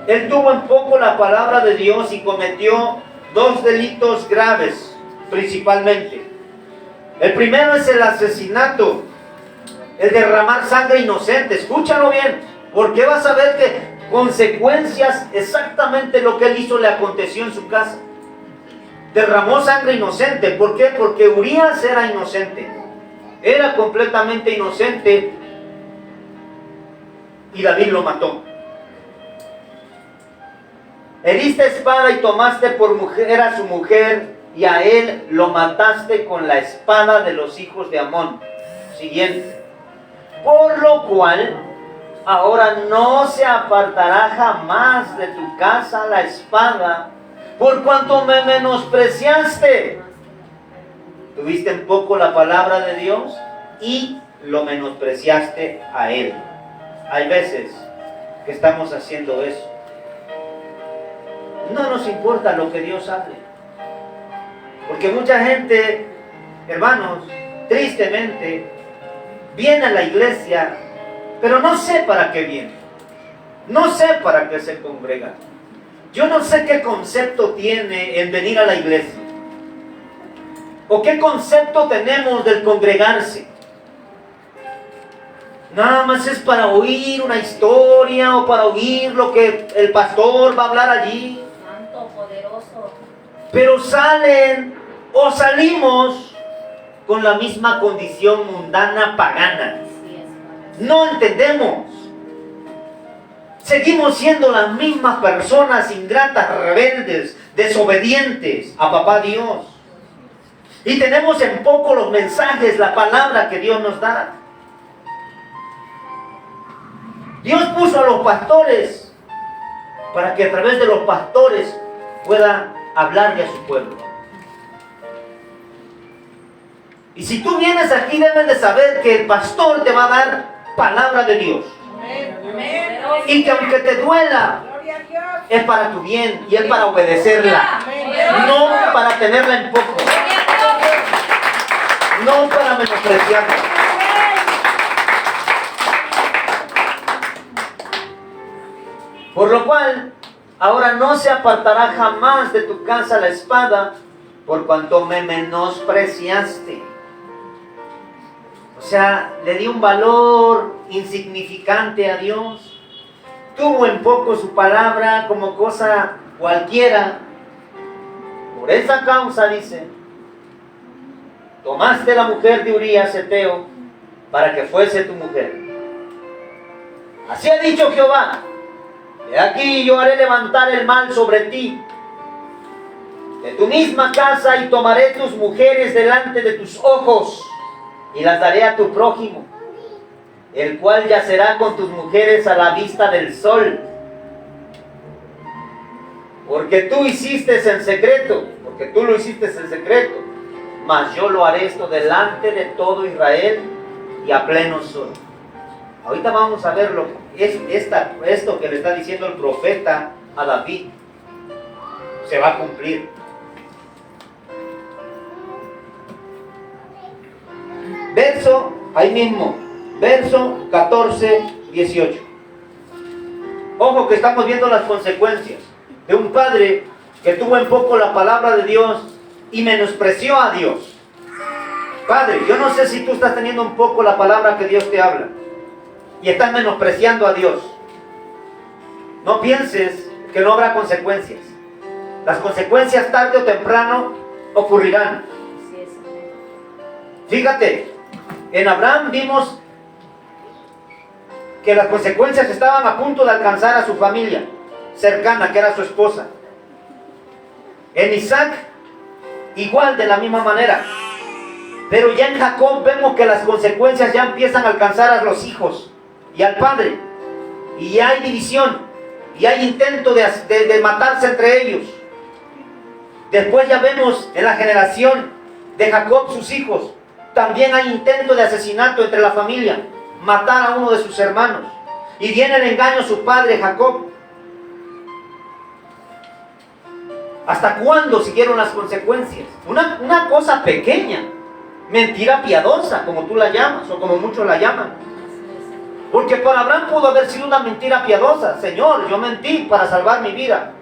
Él tuvo en poco la palabra de Dios y cometió 2 delitos graves, principalmente. El primero es el asesinato, el derramar sangre inocente. Escúchalo bien, porque vas a ver que consecuencias, exactamente lo que él hizo le aconteció en su casa. Derramó sangre inocente. ¿Por qué? Porque Urías era inocente. Era completamente inocente y David lo mató. Heriste espada y tomaste por mujer a su mujer, y a él lo mataste con la espada de los hijos de Amón. Siguiente. Por lo cual, ahora no se apartará jamás de tu casa la espada, por cuanto me menospreciaste. Tuviste en poco la palabra de Dios y lo menospreciaste a él. Hay veces que estamos haciendo eso. No nos importa lo que Dios hable. Porque mucha gente, hermanos, tristemente, viene a la iglesia, pero no sé para qué viene. No sé para qué se congrega. Yo no sé qué concepto tiene en venir a la iglesia. O qué concepto tenemos del congregarse. Nada más es para oír una historia o para oír lo que el pastor va a hablar allí. Santo, poderoso. Pero salen o salimos con la misma condición mundana pagana. No entendemos. Seguimos siendo las mismas personas ingratas, rebeldes, desobedientes a Papá Dios. Y tenemos en poco los mensajes, la palabra que Dios nos da. Dios puso a los pastores para que a través de los pastores pueda hablarle a su pueblo. Y si tú vienes aquí, debes de saber que el pastor te va a dar palabra de Dios. Amén. Y que aunque te duela, es para tu bien y es para obedecerla. No para tenerla en poco. No para menospreciarla. Por lo cual, ahora no se apartará jamás de tu casa la espada, por cuanto me menospreciaste. O sea, le di un valor insignificante a Dios. Tuvo en poco su palabra como cosa cualquiera. Por esa causa, dice, tomaste la mujer de Urías Heteo para que fuese tu mujer. Así ha dicho Jehová: he aquí yo haré levantar el mal sobre ti, de tu misma casa, y tomaré tus mujeres delante de tus ojos, y las daré a tu prójimo, el cual yacerá con tus mujeres a la vista del sol. Porque tú hiciste en secreto, porque tú lo hiciste en secreto, mas yo lo haré esto delante de todo Israel y a pleno sol. Ahorita vamos a ver esto que le está diciendo el profeta a David. Se va a cumplir. Verso, ahí mismo, verso 14, 18. Ojo que estamos viendo las consecuencias de un padre que tuvo en poco la palabra de Dios y menospreció a Dios. Padre, yo no sé si tú estás teniendo un poco la palabra que Dios te habla y estás menospreciando a Dios. No pienses que no habrá consecuencias. Las consecuencias tarde o temprano ocurrirán. Fíjate, en Abraham vimos que las consecuencias estaban a punto de alcanzar a su familia cercana, que era su esposa. En Isaac, igual, de la misma manera. Pero ya en Jacob vemos que las consecuencias ya empiezan a alcanzar a los hijos y al padre. Y ya hay división, y hay intento de matarse entre ellos. Después ya vemos en la generación de Jacob, sus hijos, también hay intento de asesinato entre la familia, matar a uno de sus hermanos. Y viene el engaño a su padre Jacob. ¿Hasta cuándo siguieron las consecuencias? Una cosa pequeña, mentira piadosa, como tú la llamas, o como muchos la llaman. Porque para Abraham pudo haber sido una mentira piadosa. Señor, yo mentí para salvar mi vida.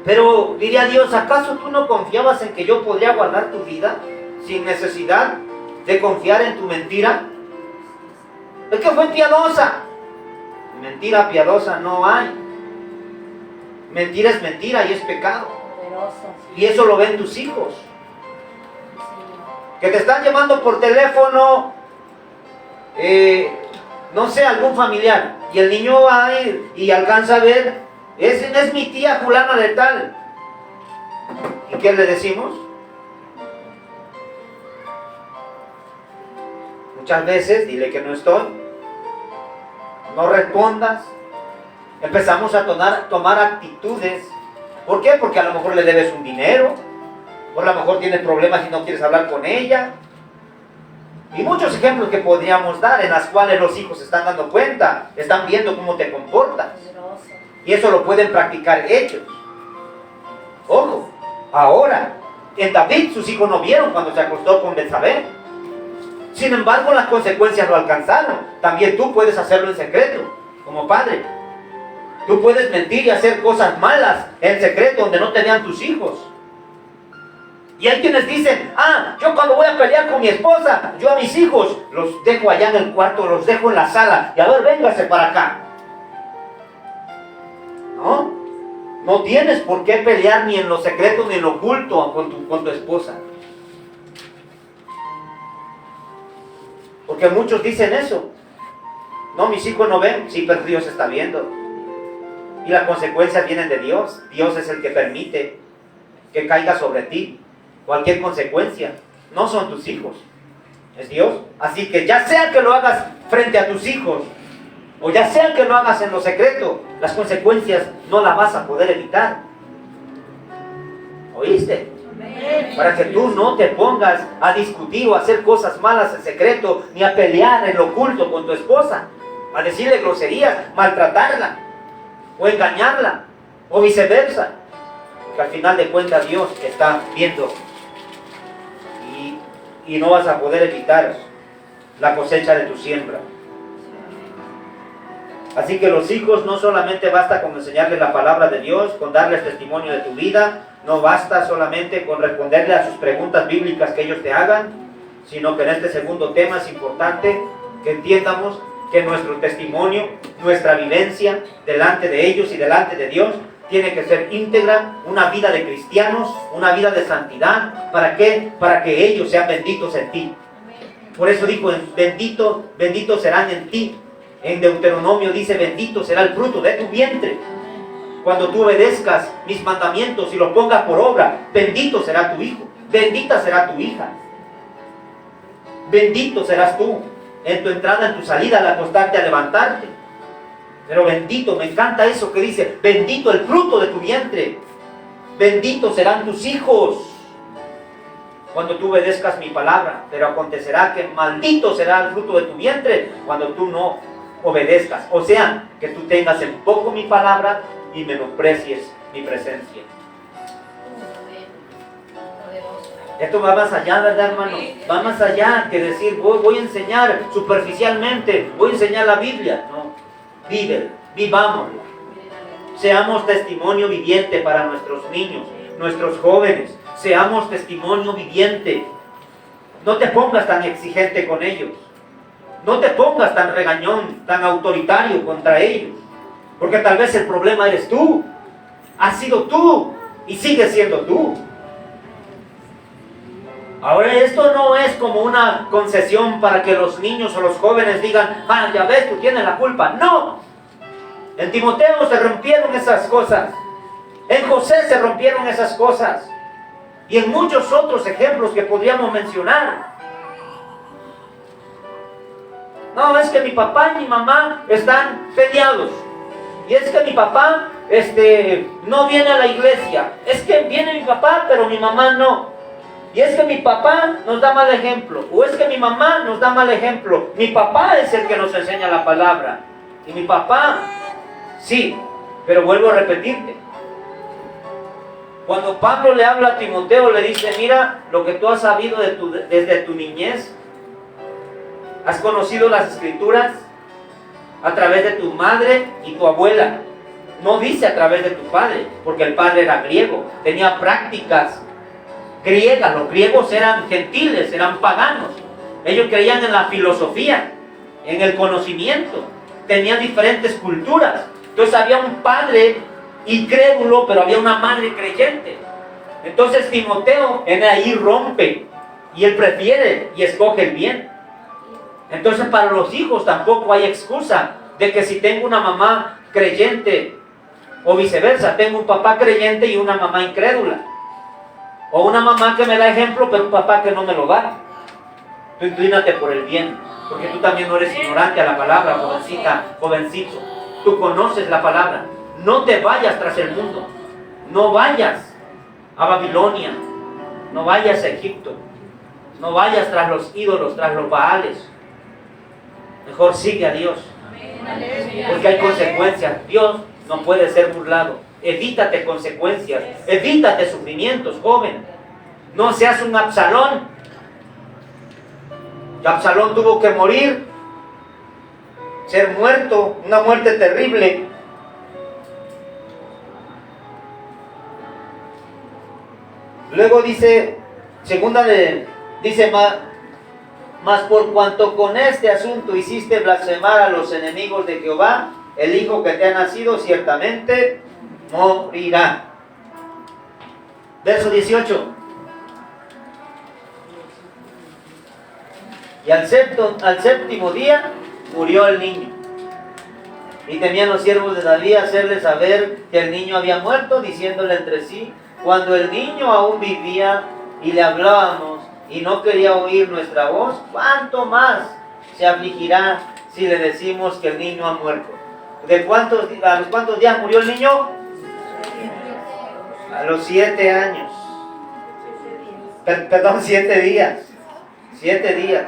Pero diría Dios, ¿acaso tú no confiabas en que yo podría guardar tu vida sin necesidad de confiar en tu mentira? Es que fue piadosa. Mentira piadosa no hay. Mentira es mentira y es pecado. Y eso lo ven tus hijos. que te están llamando por teléfono, no sé, algún familiar, y el niño va a ir y alcanza a ver, es mi tía fulana de tal. ¿Y qué le decimos? Muchas veces, dile que no estoy, no respondas. Empezamos a tomar actitudes. ¿Por qué? Porque a lo mejor le debes un dinero, o a lo mejor tienes problemas y no quieres hablar con ella. Y muchos ejemplos que podríamos dar en las cuales los hijos se están dando cuenta, están viendo cómo te comportas. Y eso lo pueden practicar ellos. Ojo, ahora, en David sus hijos no vieron cuando se acostó con Betsabé. Sin embargo, las consecuencias lo alcanzaron. También tú puedes hacerlo en secreto, como padre. Tú puedes mentir y hacer cosas malas en secreto donde no te vean tus hijos. Y hay quienes dicen, yo cuando voy a pelear con mi esposa, yo a mis hijos los dejo allá en el cuarto, los dejo en la sala, y a ver, véngase para acá. No tienes por qué pelear ni en lo secreto ni en lo oculto con tu esposa. Porque muchos dicen eso. No, mis hijos no ven. Sí, pero Dios está viendo. Y las consecuencias vienen de Dios. Dios es el que permite que caiga sobre ti cualquier consecuencia. No son tus hijos, es Dios. Así que ya sea que lo hagas frente a tus hijos, o ya sea que lo hagas en lo secreto, las consecuencias no las vas a poder evitar. ¿Oíste? Para que tú no te pongas a discutir o a hacer cosas malas en secreto, ni a pelear en lo oculto con tu esposa, a decirle groserías, maltratarla, o engañarla, o viceversa. Porque al final de cuentas Dios está viendo y no vas a poder evitar la cosecha de tu siembra. Así que los hijos no solamente basta con enseñarles la palabra de Dios, con darles testimonio de tu vida, no basta solamente con responderle a sus preguntas bíblicas que ellos te hagan, sino que en este segundo tema es importante que entiendamos que nuestro testimonio, nuestra vivencia delante de ellos y delante de Dios tiene que ser íntegra, una vida de cristianos, una vida de santidad. ¿Para qué? Para que ellos sean benditos en ti. Por eso dijo, benditos serán en ti. En Deuteronomio dice, bendito será el fruto de tu vientre. Cuando tú obedezcas mis mandamientos y los pongas por obra, bendito será tu hijo, bendita será tu hija. Bendito serás tú en tu entrada, en tu salida, al acostarte, a levantarte. Pero bendito, me encanta eso que dice, bendito el fruto de tu vientre. Benditos serán tus hijos cuando tú obedezcas mi palabra. Pero acontecerá que maldito será el fruto de tu vientre cuando tú no obedezcas. O sea, que tú tengas en poco mi palabra y menosprecies mi presencia. Esto va más allá, ¿verdad, hermano? Va más allá que decir, voy a enseñar superficialmente, voy a enseñar la Biblia. No, vivámoslo. Seamos testimonio viviente para nuestros niños, nuestros jóvenes. Seamos testimonio viviente. No te pongas tan exigente con ellos. No te pongas tan regañón, tan autoritario contra ellos. Porque tal vez el problema eres tú. Has sido tú y sigues siendo tú. Ahora, esto no es como una concesión para que los niños o los jóvenes digan, ya ves, tú tienes la culpa. No. En Timoteo se rompieron esas cosas. En José se rompieron esas cosas. Y en muchos otros ejemplos que podríamos mencionar. No, es que mi papá y mi mamá están peleados. Y es que mi papá no viene a la iglesia. Es que viene mi papá, pero mi mamá no. Y es que mi papá nos da mal ejemplo. O es que mi mamá nos da mal ejemplo. Mi papá es el que nos enseña la palabra. Y mi papá, sí, pero vuelvo a repetirte. Cuando Pablo le habla a Timoteo, le dice, mira, lo que tú has sabido desde tu niñez, has conocido las escrituras a través de tu madre y tu abuela. No dice a través de tu padre, porque el padre era griego, tenía prácticas griegas. Los griegos eran gentiles, eran paganos. Ellos creían en la filosofía, en el conocimiento, tenían diferentes culturas. Entonces había un padre incrédulo, pero había una madre creyente. Entonces Timoteo en ahí rompe Y él prefiere y escoge el bien. Entonces para los hijos tampoco hay excusa de que si tengo una mamá creyente o viceversa, tengo un papá creyente y una mamá incrédula. O una mamá que me da ejemplo, pero un papá que no me lo da. Tú inclínate por el bien, porque tú también no eres ignorante a la palabra, jovencita, jovencito. Tú conoces la palabra. No te vayas tras el mundo. No vayas a Babilonia. No vayas a Egipto. No vayas tras los ídolos, tras los baales. Mejor sigue a Dios. Porque hay consecuencias. Dios no puede ser burlado. Evítate consecuencias. Evítate sufrimientos, joven. No seas un Absalón. Absalón tuvo que morir, ser muerto, una muerte terrible. Luego dice, dice, mas por cuanto con este asunto hiciste blasfemar a los enemigos de Jehová, el hijo que te ha nacido ciertamente morirá. Verso 18. Y al séptimo día murió el niño. Y temían los siervos de David hacerle saber que el niño había muerto, diciéndole entre sí, cuando el niño aún vivía y le hablábamos y no quería oír nuestra voz, ¿cuánto más se afligirá si le decimos que el niño ha muerto? ¿A los cuántos días murió el niño? A los 7 años. Perdón, 7 días. 7 días.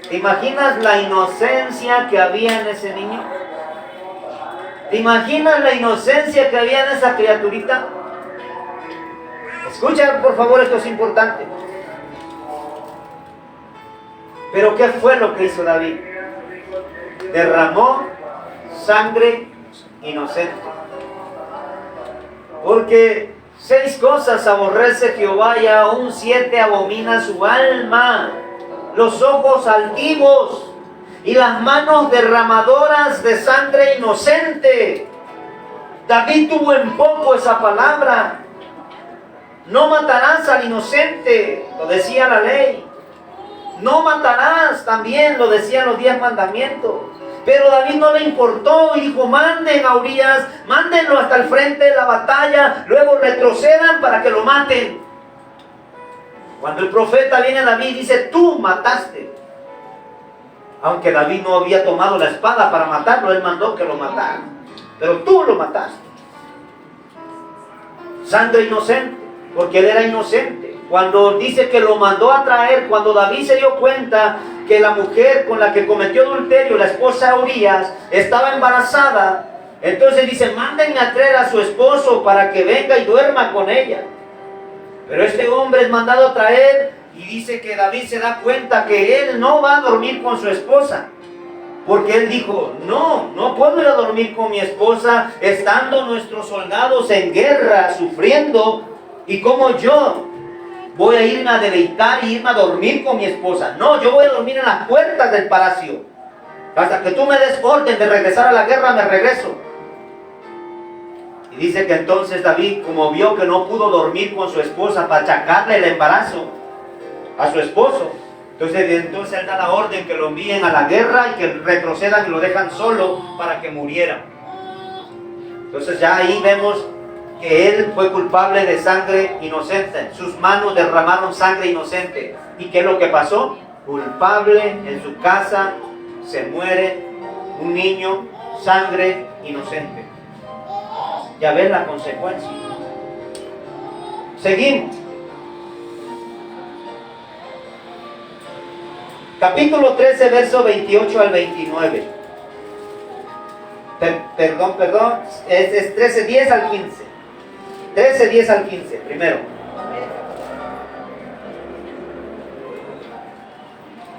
¿Te imaginas la inocencia que había en ese niño? ¿Te imaginas la inocencia que había en esa criaturita? Escucha, por favor, esto es importante. Pero ¿qué fue lo que hizo David? Derramó sangre inocente. Porque 6 cosas aborrece Jehová y aún 7 abomina su alma: los ojos altivos y las manos derramadoras de sangre inocente. David tuvo en poco esa palabra. No matarás al inocente, lo decía la ley. No matarás, también lo decían los 10 mandamientos. Pero David no le importó y dijo, manden a Urías, mándenlo hasta el frente de la batalla, luego retrocedan para que lo maten. Cuando el profeta viene a David y dice, tú mataste. Aunque David no había tomado la espada para matarlo, él mandó que lo matara. Pero tú lo mataste. Sangre inocente, porque él era inocente. Cuando dice que lo mandó a traer, cuando David se dio cuenta que la mujer con la que cometió adulterio, la esposa de Urías, estaba embarazada, entonces dice, mándenme a traer a su esposo para que venga y duerma con ella. Pero este hombre es mandado a traer y dice que David se da cuenta que él no va a dormir con su esposa. Porque él dijo, no puedo ir a dormir con mi esposa estando nuestros soldados en guerra, sufriendo, y como yo voy a irme a deleitar y irme a dormir con mi esposa. No, yo voy a dormir en las puertas del palacio. Hasta que tú me des orden de regresar a la guerra, me regreso. Y dice que entonces David, como vio que no pudo dormir con su esposa para achacarle el embarazo a su esposo, entonces él da la orden que lo envíen a la guerra y que retrocedan y lo dejan solo para que muriera. Entonces ya ahí vemos que él fue culpable de sangre inocente. Sus manos derramaron sangre inocente. ¿Y qué es lo que pasó? Culpable en su casa, se muere un niño, sangre inocente. Ya ves la consecuencia. Seguimos. Capítulo 13, verso 28 al 29. Perdón, es 13, 10 al 15. 13, 10 al 15, primero.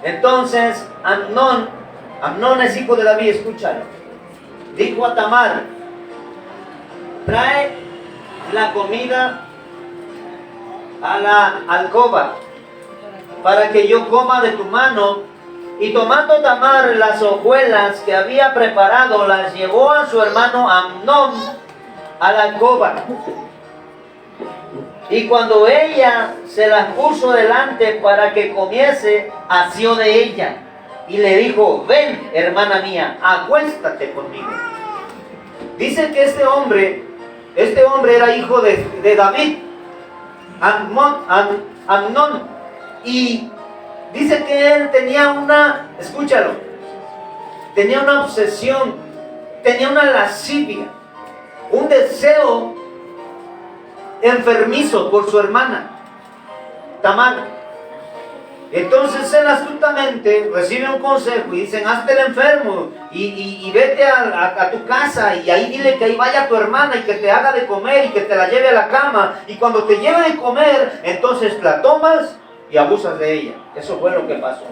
Entonces, Amnón es hijo de David, escúchalo. Dijo a Tamar, trae la comida a la alcoba para que yo coma de tu mano. Y tomando Tamar las hojuelas que había preparado, las llevó a su hermano Amnón a la alcoba. Y cuando ella se las puso delante para que comiese, asió de ella y le dijo: ven, hermana mía, acuéstate conmigo. Dice que este hombre era hijo de David, Amnón, y dice que él tenía escúchalo, tenía una obsesión, tenía una lascivia, un deseo enfermizo por su hermana Tamar. Entonces él astutamente recibe un consejo y dicen: hazte el enfermo y vete a tu casa y ahí dile que ahí vaya tu hermana y que te haga de comer y que te la lleve a la cama, y cuando te lleve de comer, entonces la tomas y abusas de ella. Eso fue lo que pasó.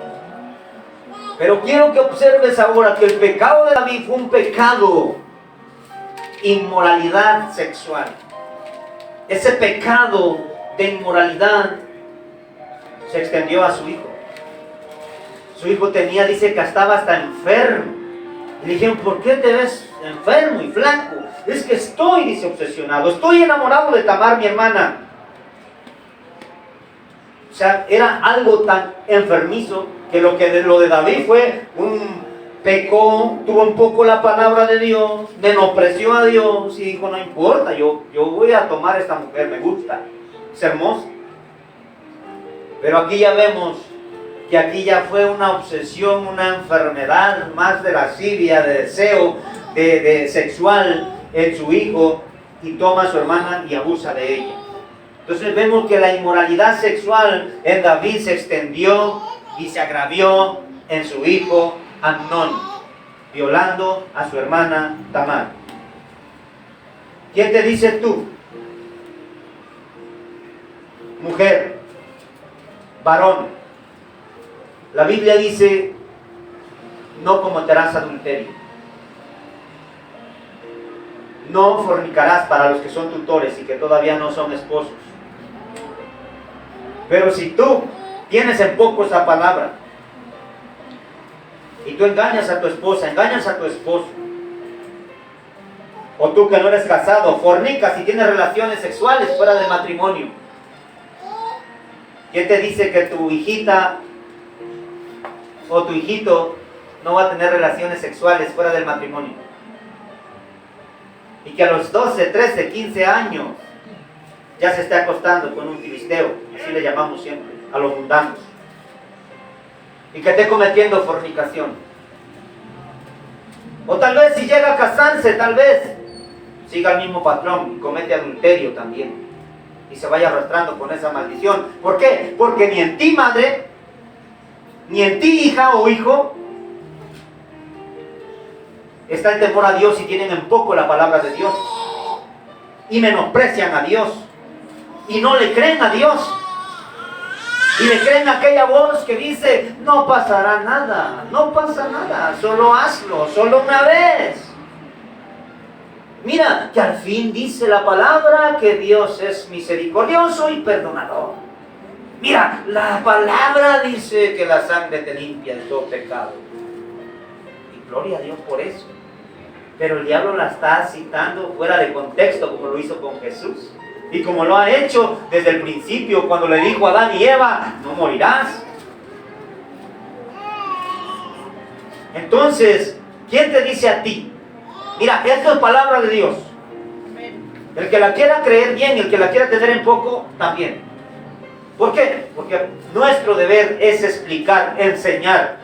Pero quiero que observes ahora que el pecado de David fue un pecado, inmoralidad sexual. Ese pecado de inmoralidad se extendió a su hijo. Su hijo dice que estaba hasta enfermo. Y le dijeron: ¿por qué te ves enfermo y flaco? Es que estoy, dice, obsesionado. Estoy enamorado de Tamar, mi hermana. O sea, era algo tan enfermizo que lo de David fue pecó, tuvo un poco la palabra de Dios, menospreció a Dios y dijo: no importa, yo voy a tomar a esta mujer, me gusta, es hermosa. Pero aquí ya vemos que aquí ya fue una obsesión, una enfermedad más de lascivia, de deseo de sexual en su hijo, y toma a su hermana y abusa de ella. Entonces vemos que la inmoralidad sexual en David se extendió y se agravió en su hijo Amnón, violando a su hermana Tamar. ¿Quién te dice tú? Mujer, varón, la Biblia dice: no cometerás adulterio, no fornicarás, para los que son tutores y que todavía no son esposos. Pero si tú tienes en poco esa palabra y tú engañas a tu esposa, engañas a tu esposo, o tú que no eres casado, fornicas y tienes relaciones sexuales fuera del matrimonio, ¿quién te dice que tu hijita o tu hijito no va a tener relaciones sexuales fuera del matrimonio? Y que a los 12, 13, 15 años ya se esté acostando con un filisteo, así le llamamos siempre, a los mundanos, y que esté cometiendo fornicación. O tal vez si llega a casarse, tal vez siga el mismo patrón y comete adulterio también, y se vaya arrastrando con esa maldición. ¿Por qué? Porque ni en ti, madre, ni en ti, hija o hijo, está el temor a Dios, y tienen en poco la palabra de Dios y menosprecian a Dios y no le creen a Dios, y le creen a aquella voz que dice: no pasará nada, no pasa nada, solo hazlo, solo una vez. Mira, que al fin dice la palabra que Dios es misericordioso y perdonador. Mira, la palabra dice que la sangre te limpia de todo pecado. Y gloria a Dios por eso. Pero el diablo la está citando fuera de contexto, como lo hizo con Jesús. Y como lo ha hecho desde el principio, cuando le dijo a Adán y Eva: no morirás. Entonces, ¿quién te dice a ti? Mira, esto es palabra de Dios. El que la quiera creer bien, el que la quiera tener en poco, también. ¿Por qué? Porque nuestro deber es explicar, enseñar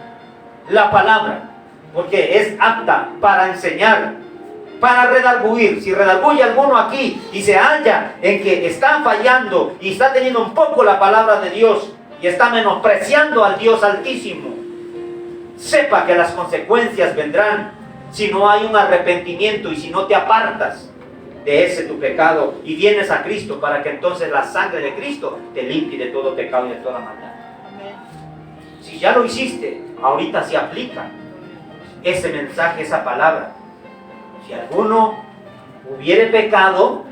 la palabra, porque es apta para enseñar, para redarguir. Si redarguye alguno aquí y se halla en que está fallando y está teniendo un poco la palabra de Dios y está menospreciando al Dios Altísimo, sepa que las consecuencias vendrán si no hay un arrepentimiento y si no te apartas de ese tu pecado y vienes a Cristo, para que entonces la sangre de Cristo te limpie de todo pecado y de toda maldad. Si ya lo hiciste, ahorita se aplica ese mensaje, esa palabra. Si alguno hubiere pecado,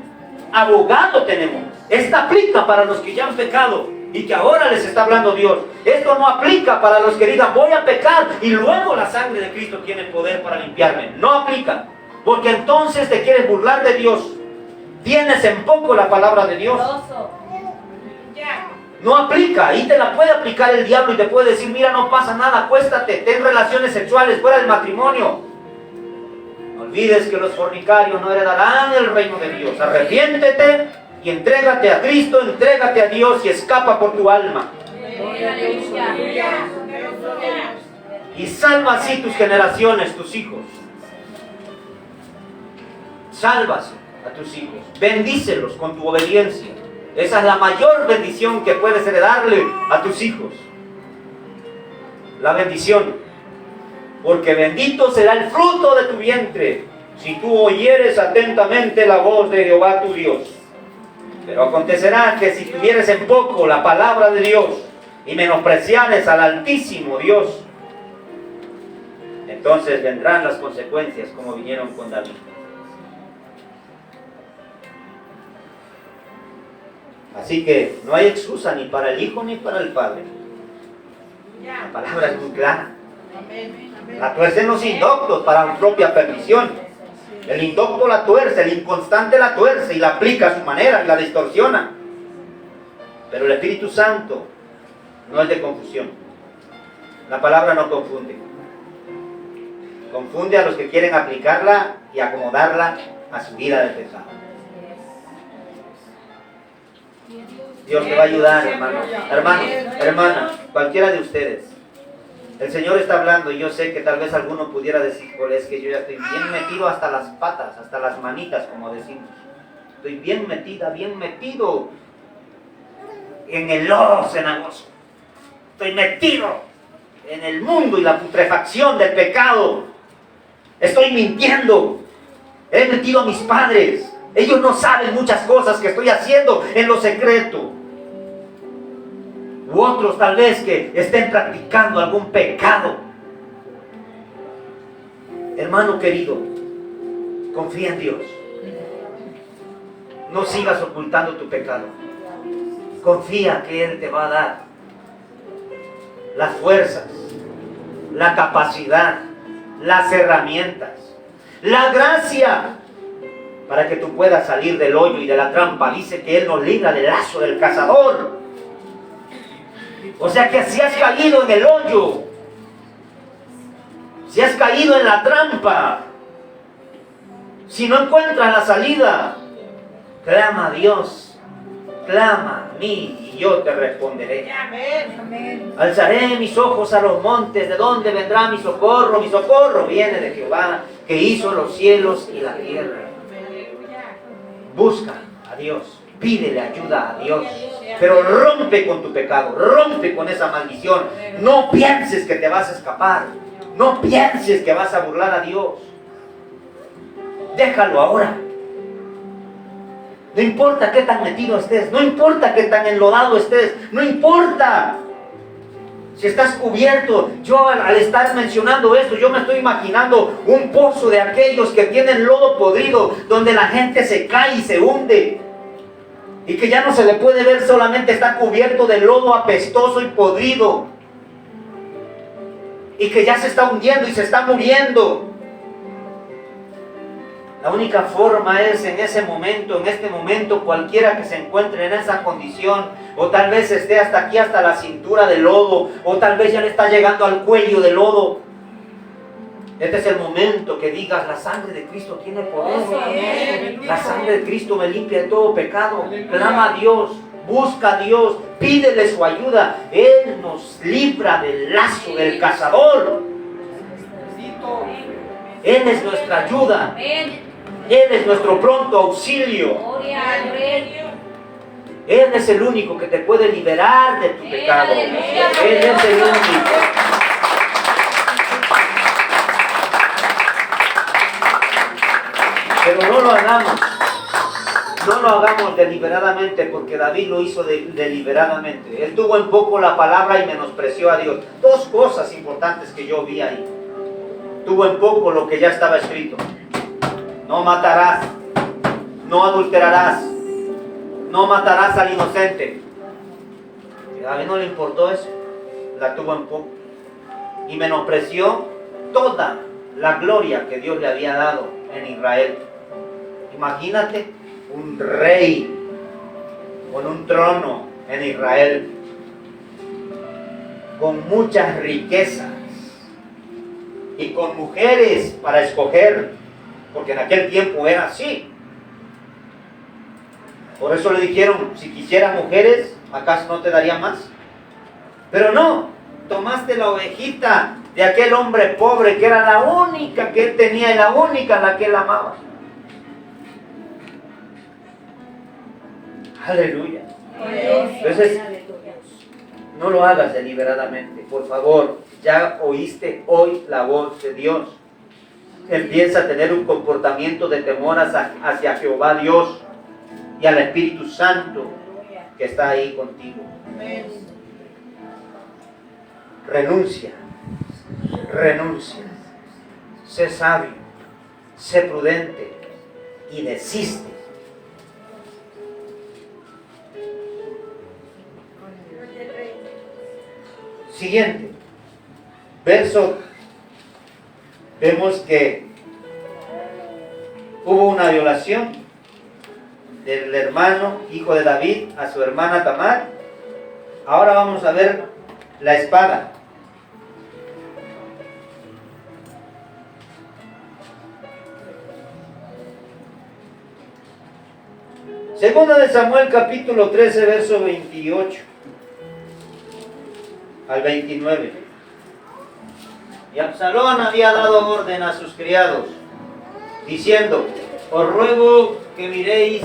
abogado tenemos. Esta aplica para los que ya han pecado y que ahora les está hablando Dios. Esto no aplica para los que digan: voy a pecar y luego la sangre de Cristo tiene poder para limpiarme. No aplica, porque entonces te quieres burlar de Dios. Tienes en poco la palabra de Dios. No aplica, ahí te la puede aplicar el diablo y te puede decir, mira, no pasa nada, acuéstate, ten relaciones sexuales fuera del matrimonio. No olvides que los fornicarios no heredarán el reino de Dios. Arrepiéntete y entrégate a Cristo, entrégate a Dios y escapa por tu alma. Y salva así tus generaciones, tus hijos. Sálvase a tus hijos, bendícelos con tu obediencia. Esa es la mayor bendición que puedes heredarle a tus hijos. La bendición. Porque bendito será el fruto de tu vientre, si tú oyeres atentamente la voz de Jehová tu Dios. Pero acontecerá que si tuvieres en poco la palabra de Dios y menospreciares al Altísimo Dios, entonces vendrán las consecuencias como vinieron con David. Así que no hay excusa ni para el hijo ni para el padre. La palabra es muy clara. La tuercen los indoctos para su propia perdición. El indocto la tuerce, el inconstante la tuerce y la aplica a su manera y la distorsiona. Pero el Espíritu Santo no es de confusión. La palabra no confunde. Confunde a los que quieren aplicarla y acomodarla a su vida de pecado. Dios te va a ayudar, hermano. Hermano, hermana, cualquiera de ustedes. El Señor está hablando y yo sé que tal vez alguno pudiera decir, pues es que yo ya estoy bien metido hasta las patas, hasta las manitas, como decimos. Estoy bien metida, bien metido en el lodo cenagoso. Estoy metido en el mundo y la putrefacción del pecado. Estoy mintiendo. He mentido a mis padres. Ellos no saben muchas cosas que estoy haciendo en lo secreto. U otros tal vez que estén practicando algún pecado. Hermano querido, confía en Dios. No sigas ocultando tu pecado. Confía que Él te va a dar las fuerzas, la capacidad, las herramientas, la gracia para que tú puedas salir del hoyo y de la trampa. Dice que Él nos libra del lazo del cazador. O sea que si has caído en el hoyo, si has caído en la trampa, si no encuentras la salida, clama a Dios, clama a mí y yo te responderé. Alzaré mis ojos a los montes, ¿de dónde vendrá mi socorro? Mi socorro viene de Jehová, que hizo los cielos y la tierra. Busca a Dios, pídele ayuda a Dios, pero rompe con tu pecado, rompe con esa maldición. No pienses que te vas a escapar, no pienses que vas a burlar a Dios. Déjalo ahora. No importa qué tan metido estés, no importa qué tan enlodado estés, no importa si estás cubierto. Yo al estar mencionando esto, yo me estoy imaginando un pozo de aquellos que tienen lodo podrido, donde la gente se cae y se hunde, y que ya no se le puede ver, solamente está cubierto de lodo apestoso y podrido, y que ya se está hundiendo y se está muriendo. La única forma es en ese momento, en este momento, cualquiera que se encuentre en esa condición, o tal vez esté hasta aquí, hasta la cintura de lodo, o tal vez ya le está llegando al cuello de lodo. Este es el momento que digas, la sangre de Cristo tiene poder. La sangre de Cristo me limpia de todo pecado. Clama a Dios, busca a Dios, pídele su ayuda. Él nos libra del lazo del cazador. Él es nuestra ayuda. Él es nuestro pronto auxilio. Él es el único que te puede liberar de tu pecado. Él es el único. Pero no lo hagamos. No lo hagamos deliberadamente, porque David lo hizo deliberadamente. Él tuvo en poco la palabra y menospreció a Dios. Dos cosas importantes que yo vi ahí. Tuvo en poco lo que ya estaba escrito. No matarás, no adulterarás, no matarás al inocente. Y a David no le importó eso, la tuvo en poco. Y menospreció toda la gloria que Dios le había dado en Israel. Imagínate un rey con un trono en Israel, con muchas riquezas y con mujeres para escoger, porque en aquel tiempo era así. Por eso le dijeron, si quisieras mujeres, ¿acaso no te daría más? Pero no, tomaste la ovejita de aquel hombre pobre que era la única que él tenía y la única a la que él amaba. Aleluya. Entonces, no lo hagas deliberadamente, por favor. Ya oíste hoy la voz de Dios. Empieza a tener un comportamiento de temor hacia Jehová Dios y al Espíritu Santo que está ahí contigo. Renuncia, renuncia. Sé sabio, sé prudente y desiste. Siguiente verso, vemos que hubo una violación del hermano, hijo de David, a su hermana Tamar. Ahora vamos a ver la espada. Segunda de Samuel capítulo 13, verso 28 al 29. Y Absalón había dado orden a sus criados, diciendo: os ruego que miréis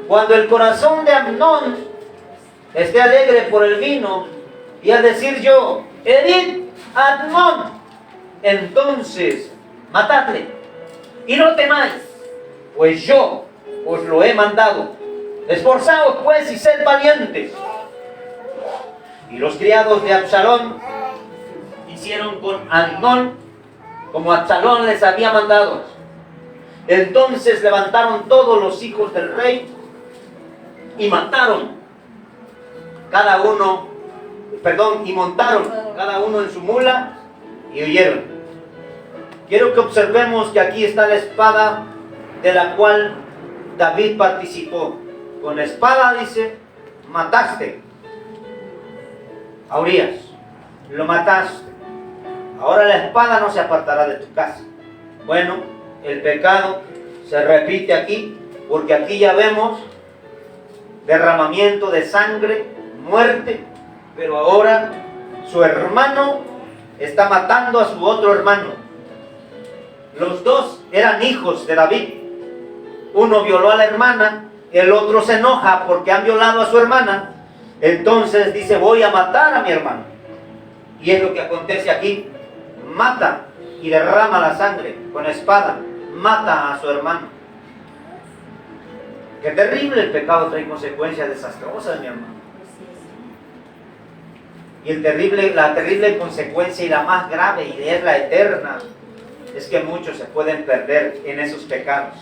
cuando el corazón de Amnón esté alegre por el vino, y al decir yo: herid a Amnón, entonces matadle, y no temáis, pues yo os lo he mandado. Esforzaos pues y sed valientes. Y los criados de Absalón hicieron con Amnón como Absalón les había mandado. Entonces levantaron todos los hijos del rey y montaron cada uno en su mula y huyeron. Quiero que observemos que aquí está la espada de la cual David participó. Con la espada, dice, mataste a Urías, lo mataste. Ahora la espada no se apartará de tu casa. Bueno, el pecado se repite aquí, porque aquí ya vemos derramamiento de sangre, muerte, pero ahora su hermano está matando a su otro hermano. Los dos eran hijos de David. Uno violó a la hermana, el otro se enoja porque han violado a su hermana. Entonces dice: voy a matar a mi hermano. Y es lo que acontece aquí. Mata y derrama la sangre con espada. Mata a su hermano. Qué terrible, el pecado trae consecuencias desastrosas, mi hermano. Y la terrible consecuencia y la más grave, y es la eterna, es que muchos se pueden perder en esos pecados.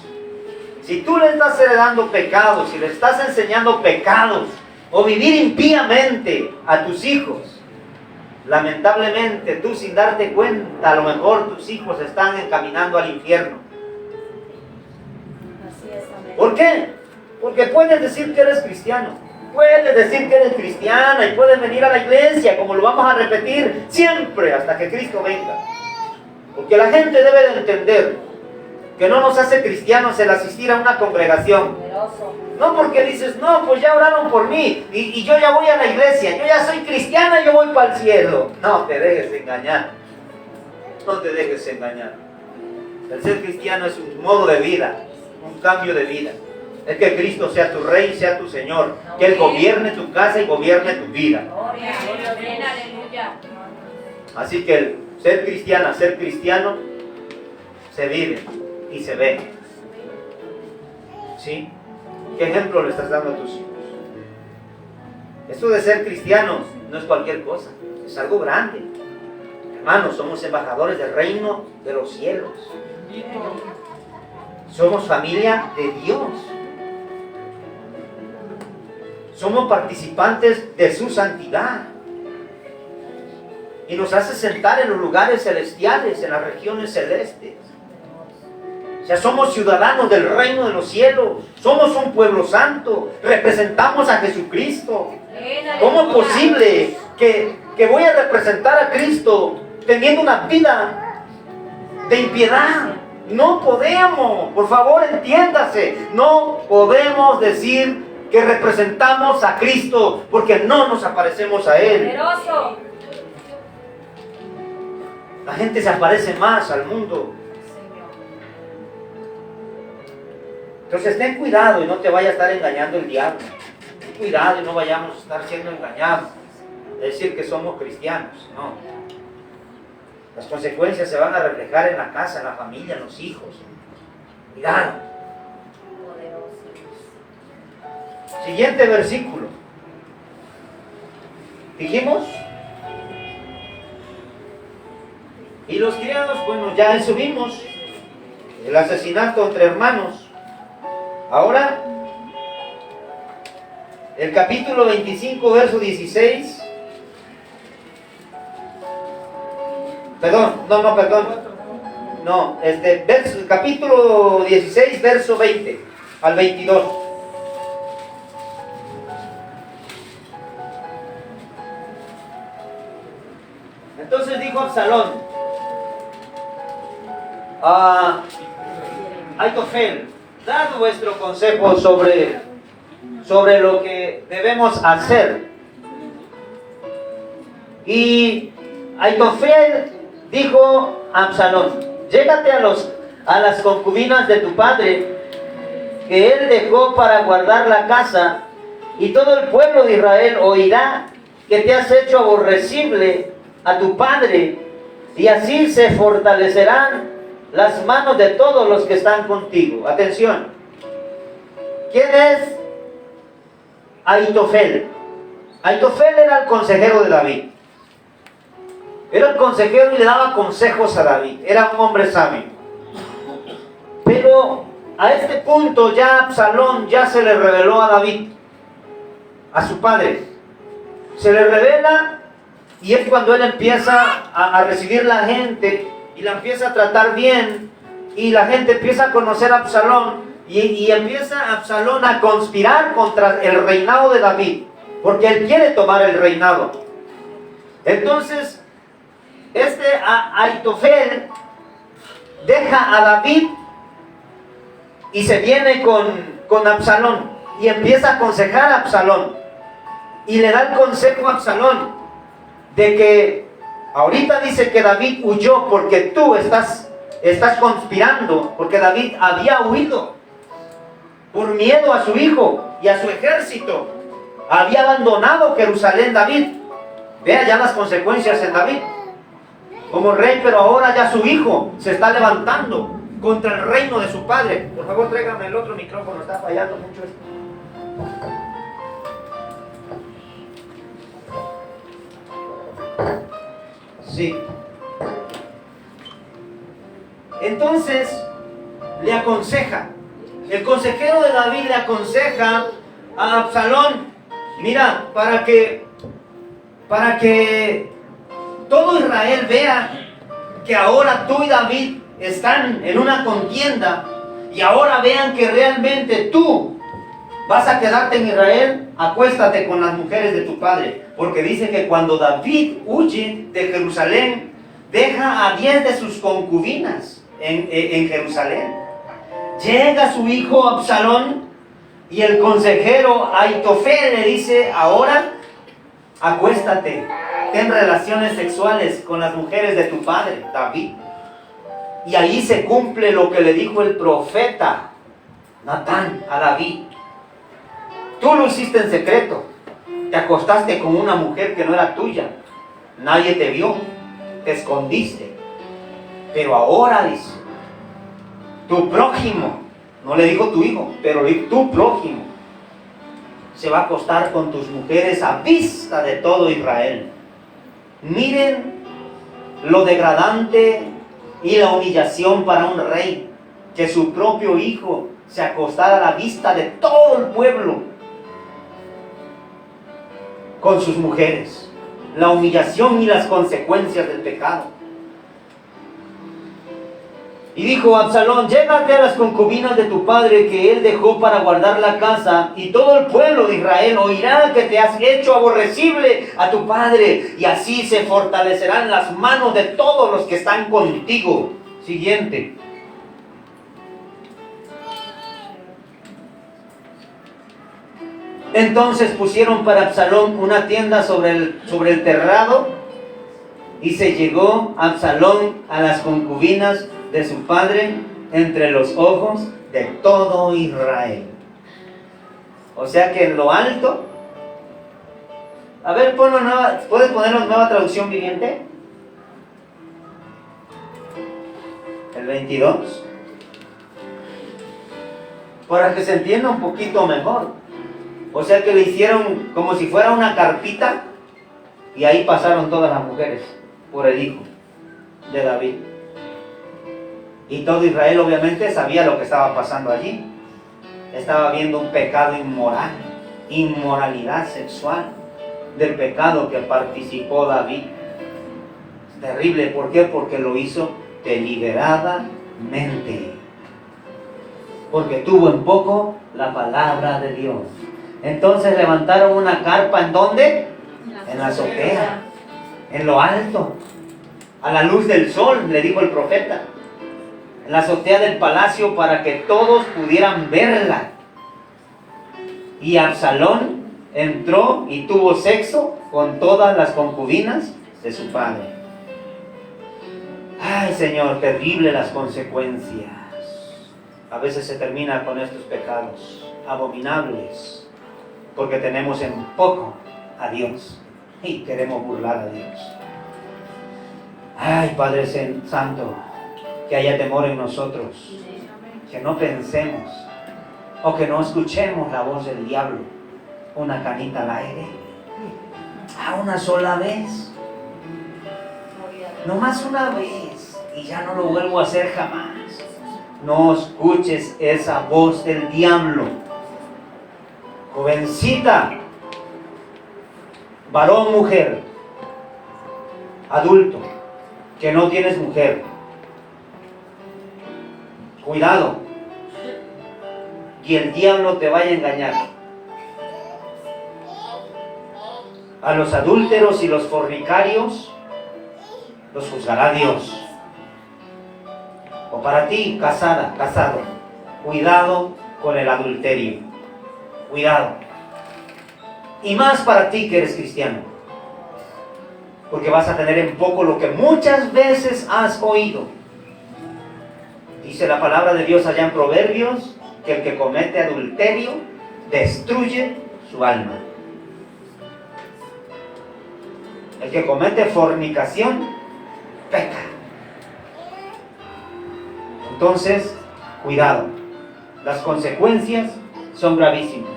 Si tú le estás heredando pecados, si le estás enseñando pecados, o vivir impíamente a tus hijos, lamentablemente tú, sin darte cuenta, a lo mejor tus hijos están encaminando al infierno. ¿Por qué? Porque puedes decir que eres cristiano, puedes decir que eres cristiana y puedes venir a la iglesia, como lo vamos a repetir siempre hasta que Cristo venga. Porque la gente debe de entender que no nos hace cristianos el asistir a una congregación. No porque dices: no, pues ya oraron por mí y yo ya voy a la iglesia, yo ya soy cristiana y yo voy para el cielo. No te dejes engañar. No te dejes engañar. El ser cristiano es un modo de vida, un cambio de vida. Es que Cristo sea tu Rey, sea tu Señor. Que Él gobierne tu casa y gobierne tu vida. Así que el ser cristiana, ser cristiano, se vive y se ve. ¿Sí? ¿Qué ejemplo le estás dando a tus hijos? Esto de ser cristianos no es cualquier cosa, es algo grande. Hermanos, somos embajadores del reino de los cielos. Somos familia de Dios. Somos participantes de su santidad. Y nos hace sentar en los lugares celestiales, en las regiones celestes. O sea, somos ciudadanos del reino de los cielos. Somos un pueblo santo. Representamos a Jesucristo. ¿Cómo es posible que voy a representar a Cristo teniendo una vida de impiedad? No podemos, por favor entiéndase, no podemos decir que representamos a Cristo porque no nos aparecemos a Él. Poderoso. La gente se aparece más al mundo. Entonces ten cuidado y no te vaya a estar engañando el diablo. Ten cuidado y no vayamos a estar siendo engañados. Es decir que somos cristianos, no. Las consecuencias se van a reflejar en la casa, en la familia, en los hijos. Cuidado. Siguiente versículo. Dijimos. Y los criados, bueno, ya eso vimos. El asesinato entre hermanos. Ahora, el capítulo 25, verso 16. Perdón. No, capítulo 16, verso 20 al 22. Entonces dijo Absalón a Aitofel: dad vuestro consejo sobre lo que debemos hacer. Y Aitofel dijo a Absalón: llégate a las concubinas de tu padre, que él dejó para guardar la casa, y todo el pueblo de Israel oirá que te has hecho aborrecible a tu padre, y así se fortalecerán las manos de todos los que están contigo. Atención. ¿Quién es Aitofel? Aitofel era el consejero de David. Era el consejero y le daba consejos a David. Era un hombre sabio. Pero a este punto ya Absalón ya se le reveló a David, a su padre. Se le revela y es cuando él empieza a recibir la gente y la empieza a tratar bien, y la gente empieza a conocer a Absalón, y empieza Absalón a conspirar contra el reinado de David, porque él quiere tomar el reinado. Entonces Aitofel deja a David y se viene con Absalón y empieza a aconsejar a Absalón, y le da el consejo a Absalón de que ahorita dice que David huyó porque tú estás conspirando, porque David había huido por miedo a su hijo y a su ejército. Había abandonado Jerusalén David. Vea ya las consecuencias en David como rey, pero ahora ya su hijo se está levantando contra el reino de su padre. Por favor, tráigame el otro micrófono, está fallando mucho esto. Sí. Entonces le aconseja, el consejero de David le aconseja a Absalón: mira, para que todo Israel vea que ahora tú y David están en una contienda, y ahora vean que realmente tú vas a quedarte en Israel, acuéstate con las mujeres de tu padre, porque dice que cuando David huye de Jerusalén, deja a 10 de sus concubinas en Jerusalén. Llega su hijo Absalón, y el consejero Aitofel le dice: ahora acuéstate, ten relaciones sexuales con las mujeres de tu padre David. Y ahí se cumple lo que le dijo el profeta Natán a David: tú lo hiciste en secreto, te acostaste con una mujer que no era tuya, nadie te vio, te escondiste, pero ahora dice, tu prójimo, no le dijo tu hijo, pero le dijo tu prójimo, se va a acostar con tus mujeres a vista de todo Israel. Miren lo degradante y la humillación para un rey, que su propio hijo se acostara a la vista de todo el pueblo con sus mujeres. La humillación y las consecuencias del pecado. Y dijo Absalón, llégate a las concubinas de tu padre que él dejó para guardar la casa, y todo el pueblo de Israel oirá que te has hecho aborrecible a tu padre, y así se fortalecerán las manos de todos los que están contigo. Siguiente. Entonces pusieron para Absalón una tienda sobre el terrado, y se llegó Absalón a las concubinas de su padre entre los ojos de todo Israel. O sea que en lo alto, a ver, ¿puedes ponernos nueva traducción viviente? El 22. Para que se entienda un poquito mejor. O sea que le hicieron como si fuera una carpita, y ahí pasaron todas las mujeres por el hijo de David. Y todo Israel obviamente sabía lo que estaba pasando allí. Estaba viendo un pecado inmoral, inmoralidad sexual, del pecado que participó David. Es terrible, ¿por qué? Porque lo hizo deliberadamente. Porque tuvo en poco la palabra de Dios. Entonces levantaron una carpa, ¿en dónde? En la azotea, en lo alto, a la luz del sol, le dijo el profeta. En la azotea del palacio para que todos pudieran verla. Y Absalón entró y tuvo sexo con todas las concubinas de su padre. Ay, Señor, terrible las consecuencias. A veces se termina con estos pecados abominables porque tenemos en poco a Dios y queremos burlar a Dios. Ay, Padre Santo, que haya temor en nosotros, que no pensemos o que no escuchemos la voz del diablo. Una canita al aire, a una sola vez, nomás una vez, y ya no lo vuelvo a hacer jamás. No escuches esa voz del diablo. Jovencita, varón, mujer, adulto, que no tienes mujer, cuidado, y el diablo te vaya a engañar. A los adúlteros y los fornicarios los juzgará Dios. O para ti, casada, casado, cuidado con el adulterio. Cuidado. Y más para ti que eres cristiano. Porque vas a tener en poco lo que muchas veces has oído. Dice la palabra de Dios allá en Proverbios, que el que comete adulterio destruye su alma. El que comete fornicación peca. Entonces, cuidado. Las consecuencias son gravísimas.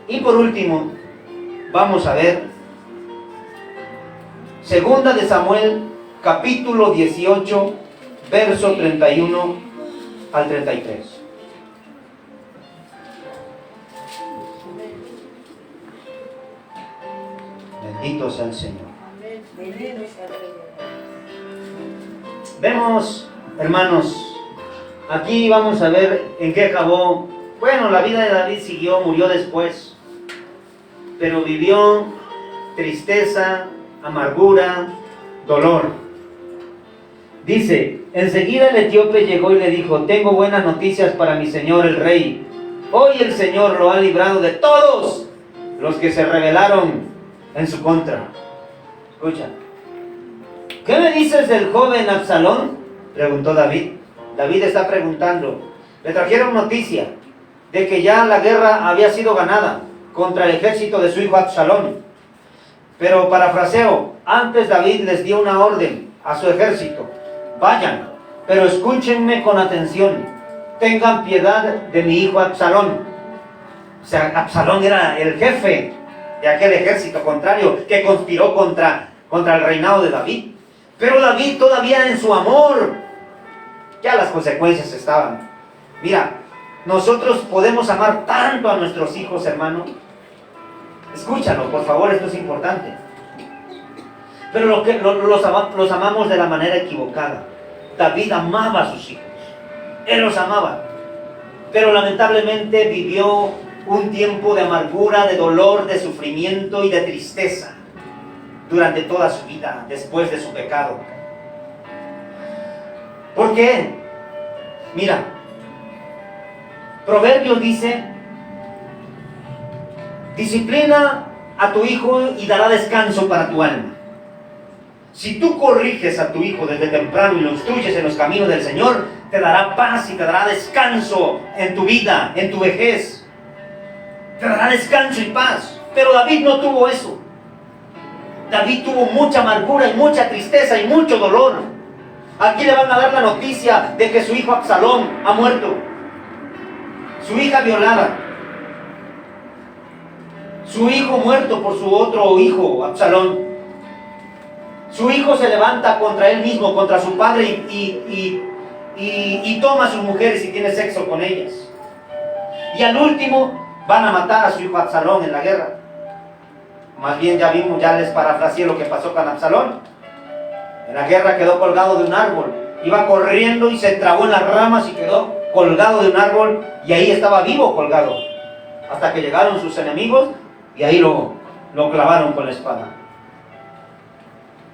Y por último, vamos a ver Segunda de Samuel, capítulo 18, verso 31 al 33. Bendito sea el Señor. Vemos, hermanos, aquí vamos a ver en qué acabó. Bueno, la vida de David siguió, murió después, pero vivió tristeza, amargura, dolor. Dice, enseguida el etíope llegó y le dijo, tengo buenas noticias para mi señor el rey. Hoy el Señor lo ha librado de todos los que se rebelaron en su contra. Escucha. ¿Qué me dices del joven Absalón? Preguntó David. David está preguntando. Le trajeron noticia de que ya la guerra había sido ganada contra el ejército de su hijo Absalón. Pero parafraseo, antes David les dio una orden a su ejército. Vayan, pero escúchenme con atención. Tengan piedad de mi hijo Absalón. O sea, Absalón era el jefe de aquel ejército contrario que conspiró contra el reinado de David. Pero David todavía en su amor, ya las consecuencias estaban. Mira, nosotros podemos amar tanto a nuestros hijos, hermano. Escúchalo, por favor, esto es importante. Pero los amamos de la manera equivocada. David amaba a sus hijos. Él los amaba. Pero lamentablemente vivió un tiempo de amargura, de dolor, de sufrimiento y de tristeza durante toda su vida después de su pecado. ¿Por qué? Mira, Proverbios dice: disciplina a tu hijo y dará descanso para tu alma. Si tú corriges a tu hijo desde temprano y lo instruyes en los caminos del Señor, te dará paz y te dará descanso en tu vida, en tu vejez. Te dará descanso y paz. Pero David no tuvo eso. David tuvo mucha amargura y mucha tristeza y mucho dolor. Aquí le van a dar la noticia de que su hijo Absalón ha muerto. Su hija violada. Su hijo muerto por su otro hijo, Absalón. Su hijo se levanta contra él mismo, contra su padre y toma a sus mujeres y tiene sexo con ellas. Y al último van a matar a su hijo Absalón en la guerra. Más bien ya vimos, ya les parafraseé lo que pasó con Absalón. En la guerra quedó colgado de un árbol. Iba corriendo y se trabó en las ramas y quedó colgado de un árbol. Y ahí estaba vivo colgado. Hasta que llegaron sus enemigos y ahí lo clavaron con la espada.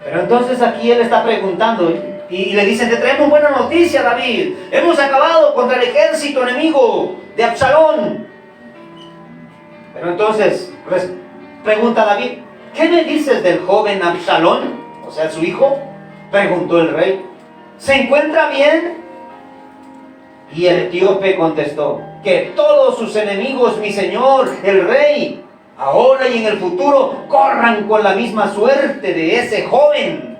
Pero entonces aquí él está preguntando y le dicen: te traemos buena noticia, David. Hemos acabado contra el ejército enemigo de Absalón. Pero entonces pregunta David: ¿qué me dices del joven Absalón? O sea, su hijo. Preguntó el rey: ¿se encuentra bien? Y el etíope contestó: que todos sus enemigos, mi señor, el rey, ahora y en el futuro, corran con la misma suerte de ese joven.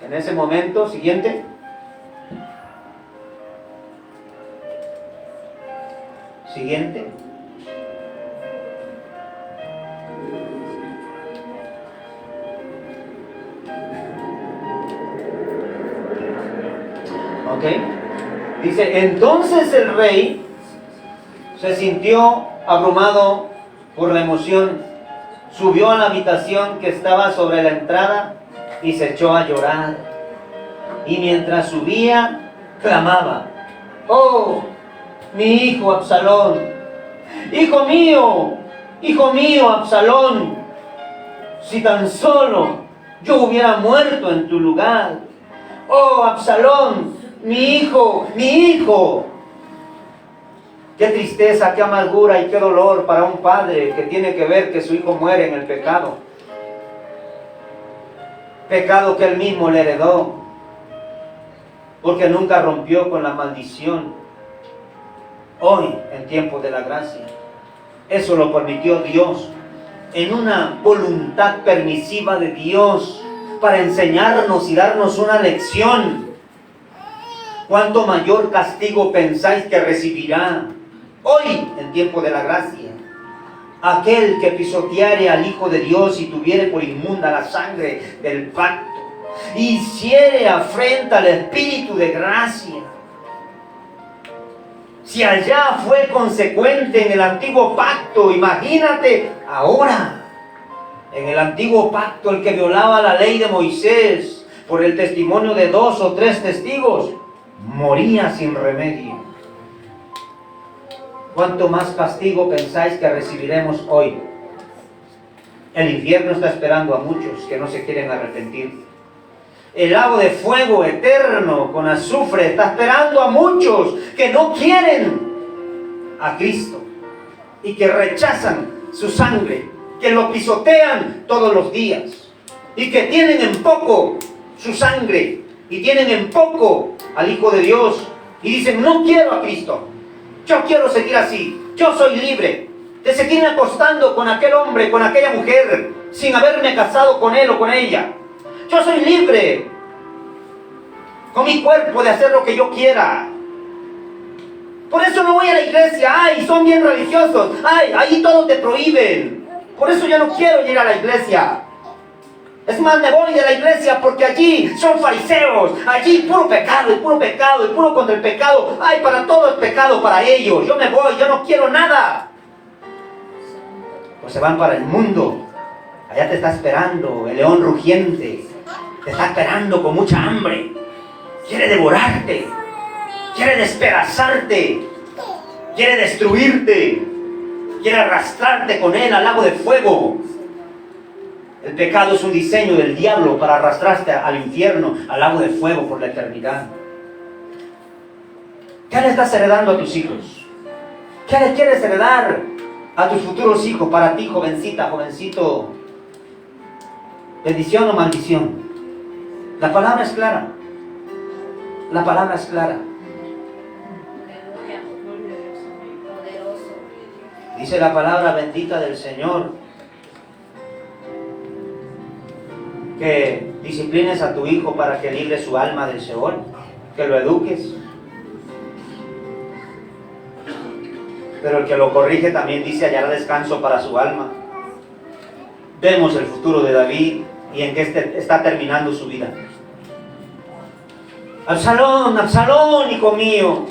En ese momento, siguiente. Siguiente. ¿Ok? Dice: entonces el rey se sintió abrumado por la emoción, subió a la habitación que estaba sobre la entrada y se echó a llorar. Y mientras subía, clamaba: ¡oh, mi hijo Absalón! ¡Hijo mío, Absalón! Si tan solo yo hubiera muerto en tu lugar. ¡Oh, Absalón! ¡Mi hijo! ¡Mi hijo! Qué tristeza, qué amargura y qué dolor para un padre que tiene que ver que su hijo muere en el pecado. Pecado que él mismo le heredó, porque nunca rompió con la maldición. Hoy, en tiempo de la gracia, eso lo permitió Dios, en una voluntad permisiva de Dios, para enseñarnos y darnos una lección. ¿Cuánto mayor castigo pensáis que recibirá hoy, en tiempo de la gracia, aquel que pisoteare al Hijo de Dios y tuviere por inmunda la sangre del pacto, y hiciere afrenta al Espíritu de gracia? Si allá fue consecuente en el antiguo pacto, imagínate ahora. En el antiguo pacto, el que violaba la ley de Moisés por el testimonio de 2 o 3 testigos, moría sin remedio. ¿Cuánto más castigo pensáis que recibiremos hoy? El infierno está esperando a muchos que no se quieren arrepentir. El lago de fuego eterno con azufre está esperando a muchos que no quieren a Cristo y que rechazan su sangre, que lo pisotean todos los días y que tienen en poco su sangre y tienen en poco al Hijo de Dios y dicen: no quiero a Cristo, yo quiero seguir así, yo soy libre de seguirme acostando con aquel hombre, con aquella mujer, sin haberme casado con él o con ella. Yo soy libre con mi cuerpo de hacer lo que yo quiera. Por eso no voy a la iglesia. Ay, son bien religiosos. Ay, ahí todo te prohíben. Por eso yo no quiero ir a la iglesia. Es más, me voy de la iglesia porque allí son fariseos. Allí puro pecado, y puro pecado, y puro contra el pecado. Ay, para todo es pecado para ellos. Yo me voy, yo no quiero nada. Pues se van para el mundo. Allá te está esperando el león rugiente. Te está esperando con mucha hambre. quiere devorarte, quiere despedazarte, quiere destruirte, quiere arrastrarte con él al lago de fuego. El pecado es un diseño del diablo para arrastrarte al infierno, al lago de fuego por la eternidad. ¿Qué le estás heredando a tus hijos? ¿Qué le quieres heredar a tus futuros hijos? Para ti, jovencita, jovencito, bendición o maldición. La palabra es clara. La palabra es clara. Aleluya. Poderoso. Dice la palabra bendita del Señor que disciplines a tu hijo para que libre su alma del Seol, que lo eduques. Pero el que lo corrige también dice hallará descanso para su alma. Vemos el futuro de David y en qué está terminando su vida. Absalón, Absalón, hijo mío,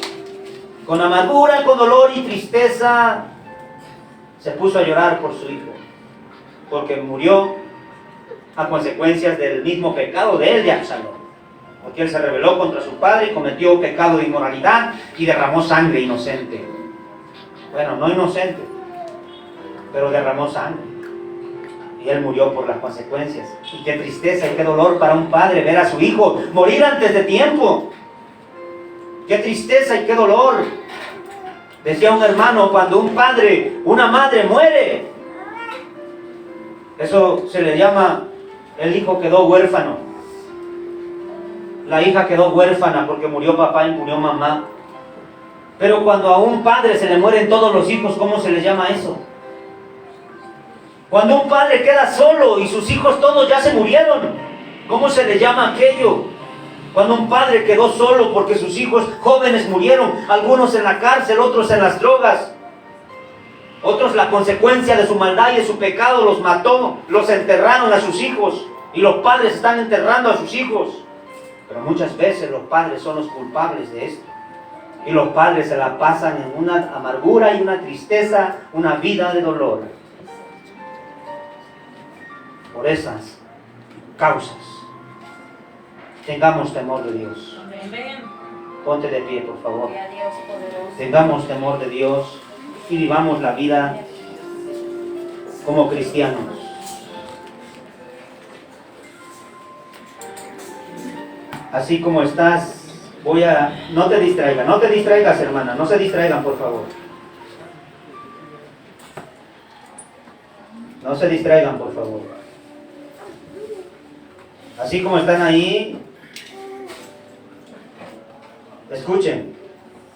con amargura, con dolor y tristeza, se puso a llorar por su hijo, porque murió a consecuencias del mismo pecado de él, de Absalón. Porque él se rebeló contra su padre y cometió pecado de inmoralidad y derramó sangre inocente. Bueno, no inocente, pero derramó sangre. Y él murió por las consecuencias. Y qué tristeza y qué dolor para un padre ver a su hijo morir antes de tiempo. Qué tristeza y qué dolor. Decía un hermano, cuando un padre, una madre muere, eso se le llama, el hijo quedó huérfano. La hija quedó huérfana porque murió papá y murió mamá. Pero cuando a un padre se le mueren todos los hijos, ¿cómo se le llama eso? Cuando un padre queda solo y sus hijos todos ya se murieron, ¿cómo se le llama aquello? Cuando un padre quedó solo porque sus hijos jóvenes murieron, algunos en la cárcel, otros en las drogas, otros la consecuencia de su maldad y de su pecado los mató, los enterraron a sus hijos y los padres están enterrando a sus hijos. Pero muchas veces los padres son los culpables de esto. Y los padres se la pasan en una amargura y una tristeza, una vida de dolor. Por esas causas, tengamos temor de Dios. Amén. Ponte de pie, por favor. Gloria a Dios poderoso. Tengamos temor de Dios y vivamos la vida como cristianos. Así como estás, no te distraigas, hermana, no se distraigan, por favor. No se distraigan, por favor. Así como están ahí, escuchen.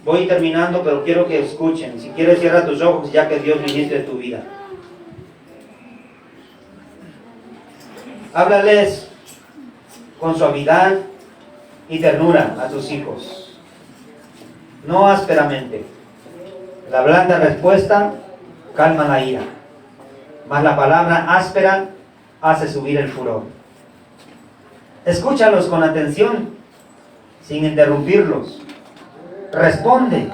Voy terminando, pero quiero que escuchen. Si quieres, cierra tus ojos ya que Dios ministre tu vida. Háblales con suavidad y ternura a tus hijos, no ásperamente. La blanda respuesta calma la ira, mas la palabra áspera hace subir el furor. Escúchalos con atención, sin interrumpirlos. Responde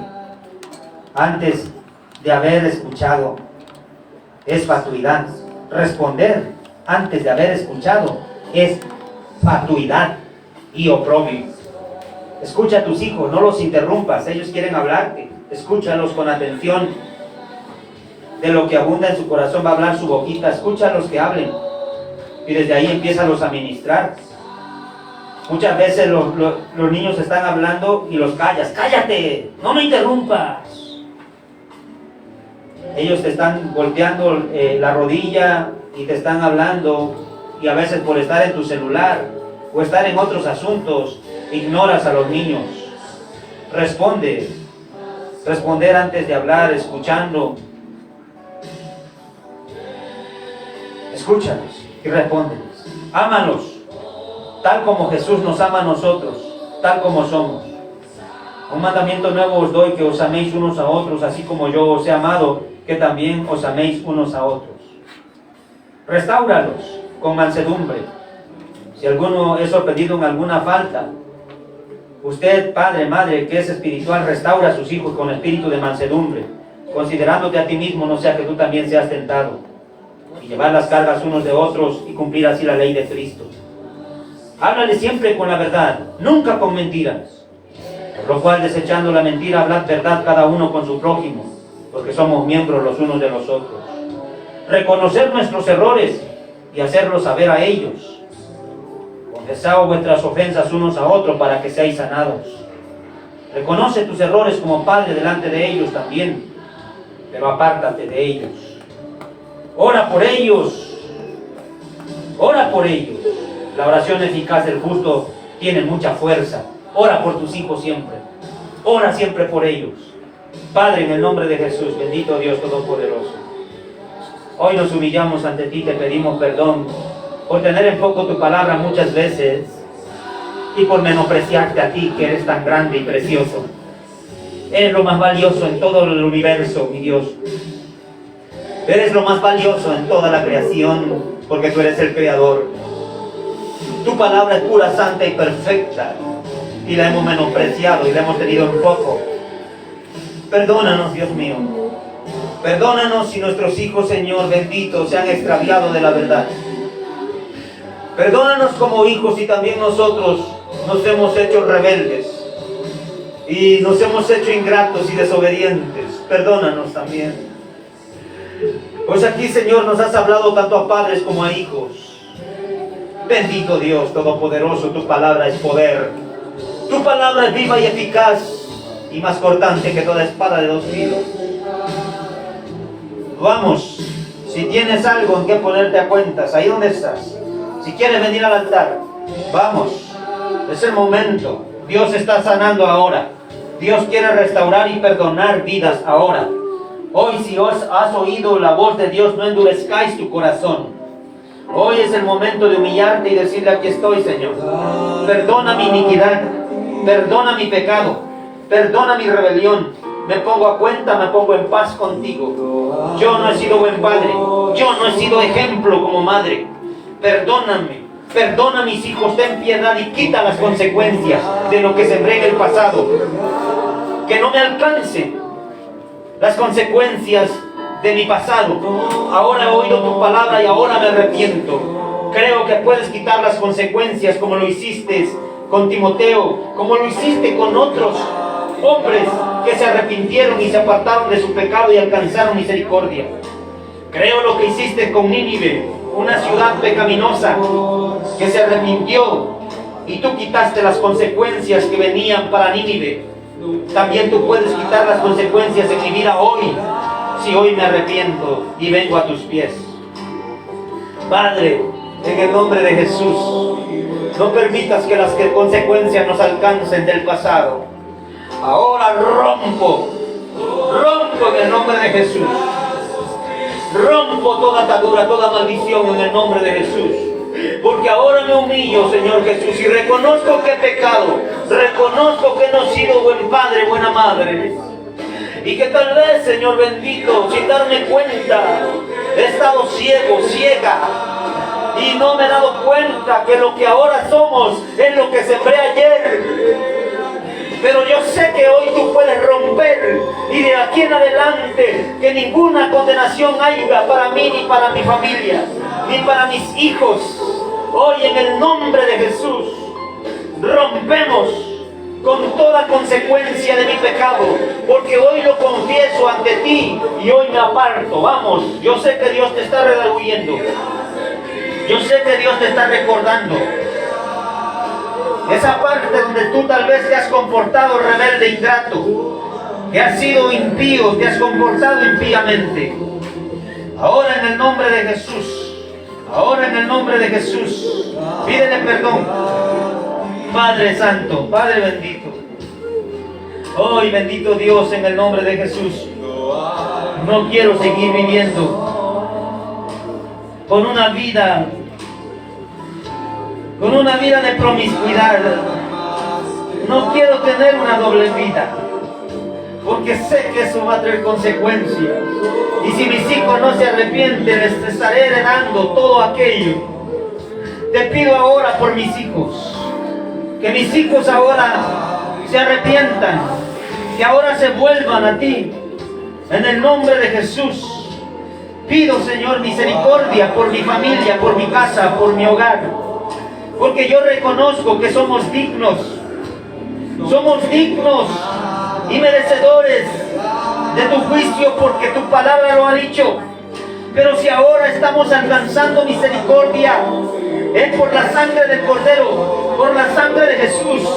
antes de haber escuchado. Es fatuidad. Responder antes de haber escuchado es fatuidad y oprobio. Escucha a tus hijos, no los interrumpas, ellos quieren hablarte. Escúchalos con atención. De lo que abunda en su corazón va a hablar su boquita. Escúchalos que hablen y desde ahí empiézalos a ministrar. Muchas veces los niños están hablando y los callas. ¡Cállate! ¡No me interrumpas! Ellos te están golpeando la rodilla y te están hablando, y a veces por estar en tu celular o estar en otros asuntos ignoras a los niños. Responde. Responder antes de hablar, escuchando. Escúchalos y respóndeles. Ámalos, tal como Jesús nos ama a nosotros, tal como somos. Un mandamiento nuevo os doy, que os améis unos a otros, así como yo os he amado, que también os améis unos a otros. Restáuralos con mansedumbre. Si alguno es sorprendido en alguna falta, usted, padre, madre, que es espiritual, restaura a sus hijos con espíritu de mansedumbre, considerándote a ti mismo, no sea que tú también seas tentado, y llevar las cargas unos de otros y cumplir así la ley de Cristo. Háblale siempre con la verdad, nunca con mentiras. Por lo cual, desechando la mentira, hablad verdad cada uno con su prójimo, porque somos miembros los unos de los otros. Reconocer nuestros errores y hacerlos saber a ellos. Confesaos vuestras ofensas unos a otros para que seáis sanados. Reconoce tus errores como padre delante de ellos también, pero apártate de ellos. Ora por ellos. Ora por ellos. La oración eficaz del justo tiene mucha fuerza. Ora por tus hijos siempre. Ora siempre por ellos. Padre, en el nombre de Jesús, bendito Dios Todopoderoso. Hoy nos humillamos ante ti, te pedimos perdón por tener en poco tu palabra muchas veces y por menospreciarte a ti, que eres tan grande y precioso. Eres lo más valioso en todo el universo, mi Dios. Eres lo más valioso en toda la creación, porque tú eres el Creador. Tu palabra es pura, santa y perfecta, y la hemos menospreciado y la hemos tenido en poco. Perdónanos, Dios mío. Perdónanos si nuestros hijos, Señor bendito, se han extraviado de la verdad. Perdónanos como hijos si también nosotros nos hemos hecho rebeldes y nos hemos hecho ingratos y desobedientes. Perdónanos también. Pues aquí, Señor, nos has hablado tanto a padres como a hijos. Bendito Dios Todopoderoso, tu palabra es poder. Tu palabra es viva y eficaz y más cortante que toda espada de dos filos. Vamos, si tienes algo en que ponerte a cuentas, ahí donde estás, si quieres venir al altar, vamos, es el momento. Dios está sanando ahora. Dios quiere restaurar y perdonar vidas ahora. Hoy, si has oído la voz de Dios, no endurezcáis tu corazón. Hoy es el momento de humillarte y decirle: aquí estoy, Señor. Perdona mi iniquidad, perdona mi pecado, perdona mi rebelión. Me pongo a cuenta, me pongo en paz contigo. Yo no he sido buen padre, yo no he sido ejemplo como madre. Perdóname, perdona a mis hijos, ten piedad y quita las consecuencias de lo que sembré en el pasado. Que no me alcancen las consecuencias de mi pasado. Ahora he oído tu palabra y ahora me arrepiento. Creo que puedes quitar las consecuencias como lo hiciste con Timoteo, como lo hiciste con otros hombres que se arrepintieron y se apartaron de su pecado y alcanzaron misericordia. Creo lo que hiciste con Nínive, una ciudad pecaminosa que se arrepintió y tú quitaste las consecuencias que venían para Nínive. También tú puedes quitar las consecuencias en mi vida hoy, si hoy me arrepiento y vengo a tus pies. Padre, en el nombre de Jesús, no permitas que las consecuencias nos alcancen del pasado. Ahora rompo en el nombre de Jesús. Rompo toda atadura, toda maldición en el nombre de Jesús. Porque ahora me humillo, Señor Jesús, y reconozco que he pecado. Reconozco que no he sido buen padre, buena madre. Y que tal vez, Señor bendito, sin darme cuenta, he estado ciego, ciega. Y no me he dado cuenta que lo que ahora somos es lo que sembré ayer. Pero yo sé que hoy tú puedes romper y de aquí en adelante que ninguna condenación haya para mí, ni para mi familia, ni para mis hijos. Hoy en el nombre de Jesús rompemos con toda consecuencia de mi pecado, porque hoy lo confieso ante ti y hoy me aparto. Vamos, yo sé que Dios te está redarguyendo. Yo sé que Dios te está recordando esa parte donde tú tal vez te has comportado rebelde, ingrato, que has sido impío, te has comportado impíamente. Ahora en el nombre de Jesús, ahora en el nombre de Jesús, pídele perdón. Padre Santo, Padre bendito, hoy bendito Dios, en el nombre de Jesús, no quiero seguir viviendo con una vida de promiscuidad. No quiero tener una doble vida, porque sé que eso va a traer consecuencias. Y si mis hijos no se arrepienten, les estaré heredando todo aquello. Te pido ahora por mis hijos, que mis hijos ahora se arrepientan, que ahora se vuelvan a ti. En el nombre de Jesús, pido, Señor, misericordia por mi familia, por mi casa, por mi hogar. porque yo reconozco que somos dignos y merecedores de tu juicio, porque tu palabra lo ha dicho. Pero si ahora estamos alcanzando misericordia, es por la sangre del Cordero, por la sangre de Jesús,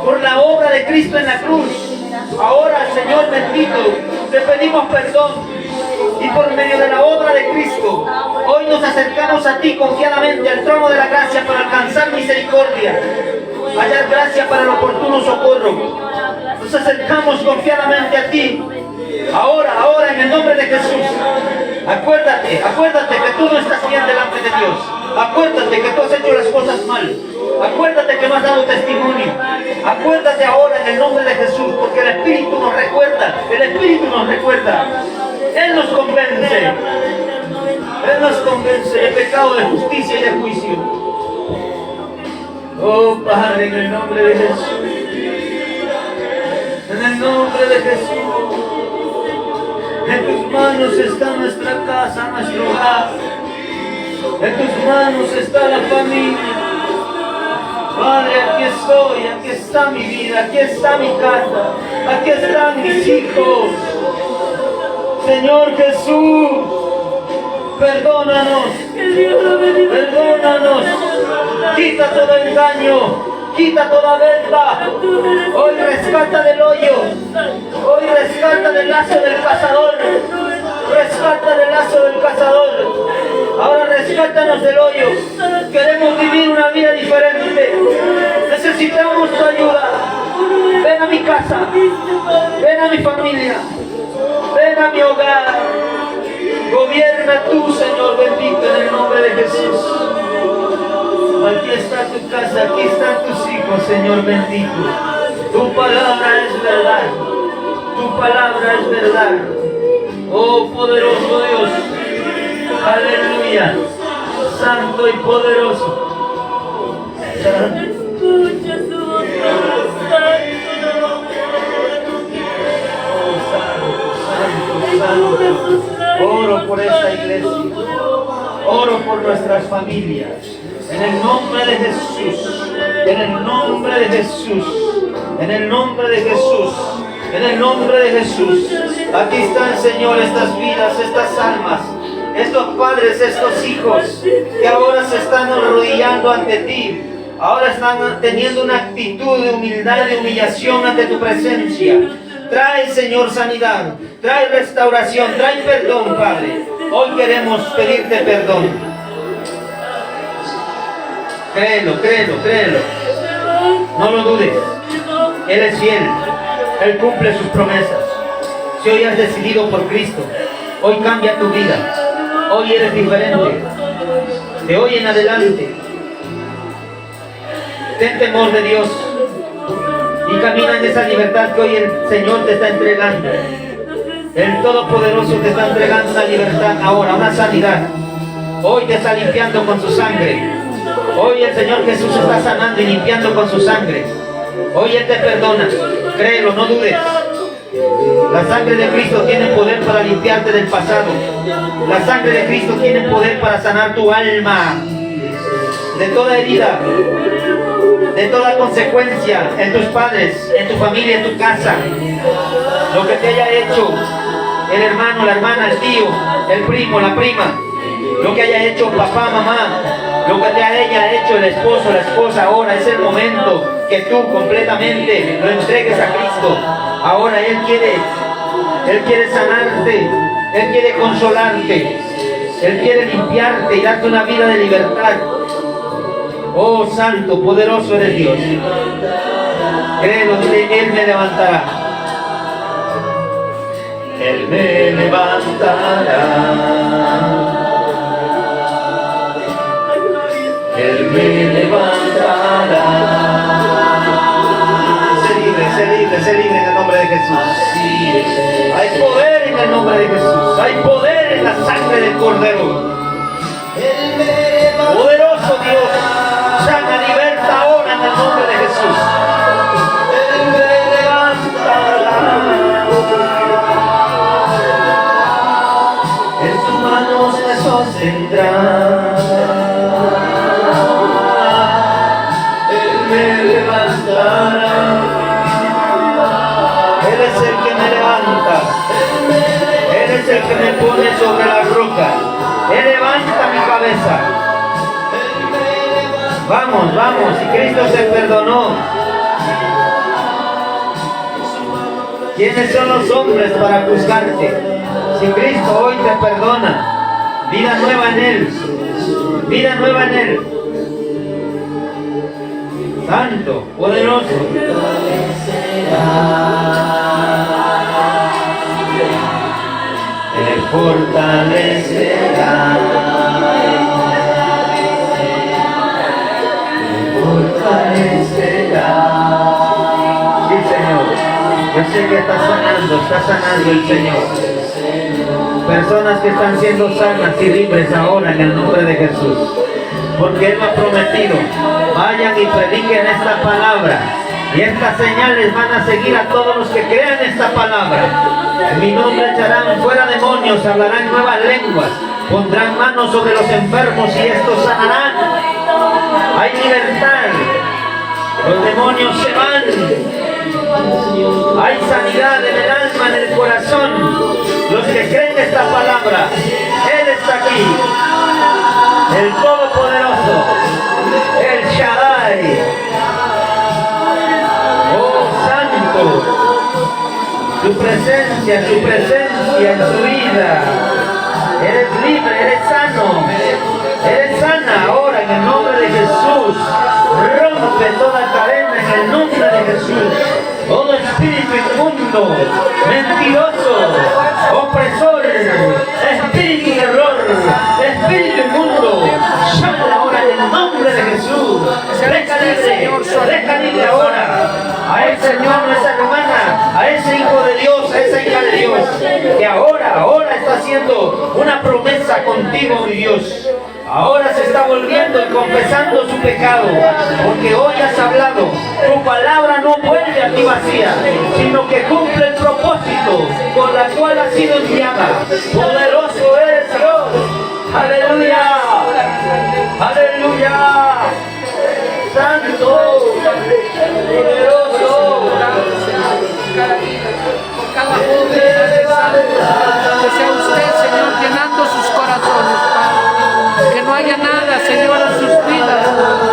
por la obra de Cristo en la cruz. Ahora, Señor bendito, te pedimos perdón, y por medio de la obra de Cristo, hoy nos acercamos a ti confiadamente al trono de la gracia para alcanzar misericordia, hallar gracia para el oportuno socorro. Nos acercamos confiadamente a ti. Ahora, en el nombre de Jesús. Acuérdate que tú no estás bien delante de Dios. Acuérdate que tú has hecho las cosas mal. Acuérdate que no has dado testimonio. Acuérdate ahora en el nombre de Jesús, porque el Espíritu nos recuerda. El Espíritu nos recuerda. Él nos convence. Él nos convence de pecado, de justicia y de juicio. Oh Padre, en el nombre de Jesús. En el nombre de Jesús. En tus manos está nuestra casa, nuestro hogar. En tus manos está la familia. Padre, aquí estoy, aquí está mi vida, aquí está mi casa, aquí están mis hijos. Señor Jesús, perdónanos, perdónanos. Quita todo engaño, quita toda venda. Hoy rescata del hoyo, hoy rescata del lazo del cazador, rescata del lazo del cazador. Ahora rescátanos del hoyo. Queremos vivir una vida diferente. Necesitamos tu ayuda. Ven a mi casa, ven a mi familia, ven a mi hogar. Gobierna tú, Señor bendito, en el nombre de Jesús. Aquí está tu casa, aquí están tus hijos, Señor bendito. Tu palabra es verdad, tu palabra es verdad. Oh poderoso Dios, aleluya, santo y poderoso. Escucha su voz, Oro por esta iglesia, oro por nuestras familias, en el nombre de Jesús, en el nombre de Jesús, en el nombre de Jesús, en el nombre de Jesús. Aquí están, Señor, estas vidas, estas almas, estos padres, estos hijos, que ahora se están arrodillando ante ti. Ahora están teniendo una actitud de humildad, de humillación ante tu presencia. Trae, Señor, sanidad, trae restauración, trae perdón, Padre. Hoy queremos pedirte perdón. Créelo, créelo, créelo. No lo dudes. Él es fiel. Él cumple sus promesas. Si hoy has decidido por Cristo, hoy cambia tu vida. Hoy eres diferente. De hoy en adelante, ten temor de Dios y camina en esa libertad que hoy el Señor te está entregando. El Todopoderoso te está entregando una libertad ahora, una sanidad. Hoy te está limpiando con su sangre. Hoy el Señor Jesús está sanando y limpiando con su sangre. Hoy Él te perdona. Créelo, no dudes. La sangre de Cristo tiene poder para limpiarte del pasado. La sangre de Cristo tiene poder para sanar tu alma de toda herida, de toda consecuencia en tus padres, en tu familia, en tu casa. Lo que te haya hecho el hermano, la hermana, el tío, el primo, la prima, lo que haya hecho papá, mamá, lo que te haya hecho el esposo, la esposa, ahora es el momento que tú completamente lo entregues a Cristo. Ahora Él quiere sanarte, Él quiere consolarte, Él quiere limpiarte y darte una vida de libertad. Oh santo, poderoso eres Dios. Créelo, dile, Él me levantará. Él me levantará. Él me levantará. Sé libre en el nombre de Jesús. Hay poder en el nombre de Jesús. Hay poder en la sangre del Cordero. Poderoso Dios, sana, liberta ahora en el nombre de Jesús. Él me levantará. En sus manos me sostendrá. Él es el que me levanta. Él es el que me pone sobre la roca. Él levanta mi cabeza. Vamos, vamos, si Cristo te perdonó. ¿Quiénes son los hombres para juzgarte? Si Cristo hoy te perdona, vida nueva en Él. Vida nueva en Él. Santo, poderoso. Él fortalecerá. Sí, Señor. Yo sé que está sanando el Señor. Personas que están siendo sanas y libres ahora en el nombre de Jesús. Porque Él lo ha prometido. Vayan y prediquen esta palabra. Y estas señales van a seguir a todos los que crean esta palabra. En mi nombre echarán fuera demonios, hablarán nuevas lenguas, pondrán manos sobre los enfermos y estos sanarán. Hay libertad. Los demonios se van. Hay sanidad en el alma, en el corazón. Los que creen esta palabra, Él está aquí. El Todopoderoso, el Shaddai. Oh Santo, tu presencia en tu vida. Eres libre, eres sano, eres sana ahora en el nombre de Jesús. Rompe toda cadena en el nombre de Jesús. Todo espíritu inmundo, mentiroso, opresor, espíritu de error, espíritu inmundo, llámalo ahora en el nombre de Jesús. Deja libre ahora a ese hermano, a esa hermana, a ese hijo de Dios, a esa hija de Dios, que ahora está haciendo una promesa contigo, mi Dios. Ahora se está volviendo y confesando su pecado, porque hoy has hablado. Tu palabra no vuelve a ti vacía, sino que cumple el propósito con la cual ha sido enviada. Poderoso eres Dios. Aleluya. Aleluya. Santo. Poderoso. Por cada joven, que sea usted, Señor, llenando sus corazones, Padre. Que no haya nada, Señor, en sus vidas,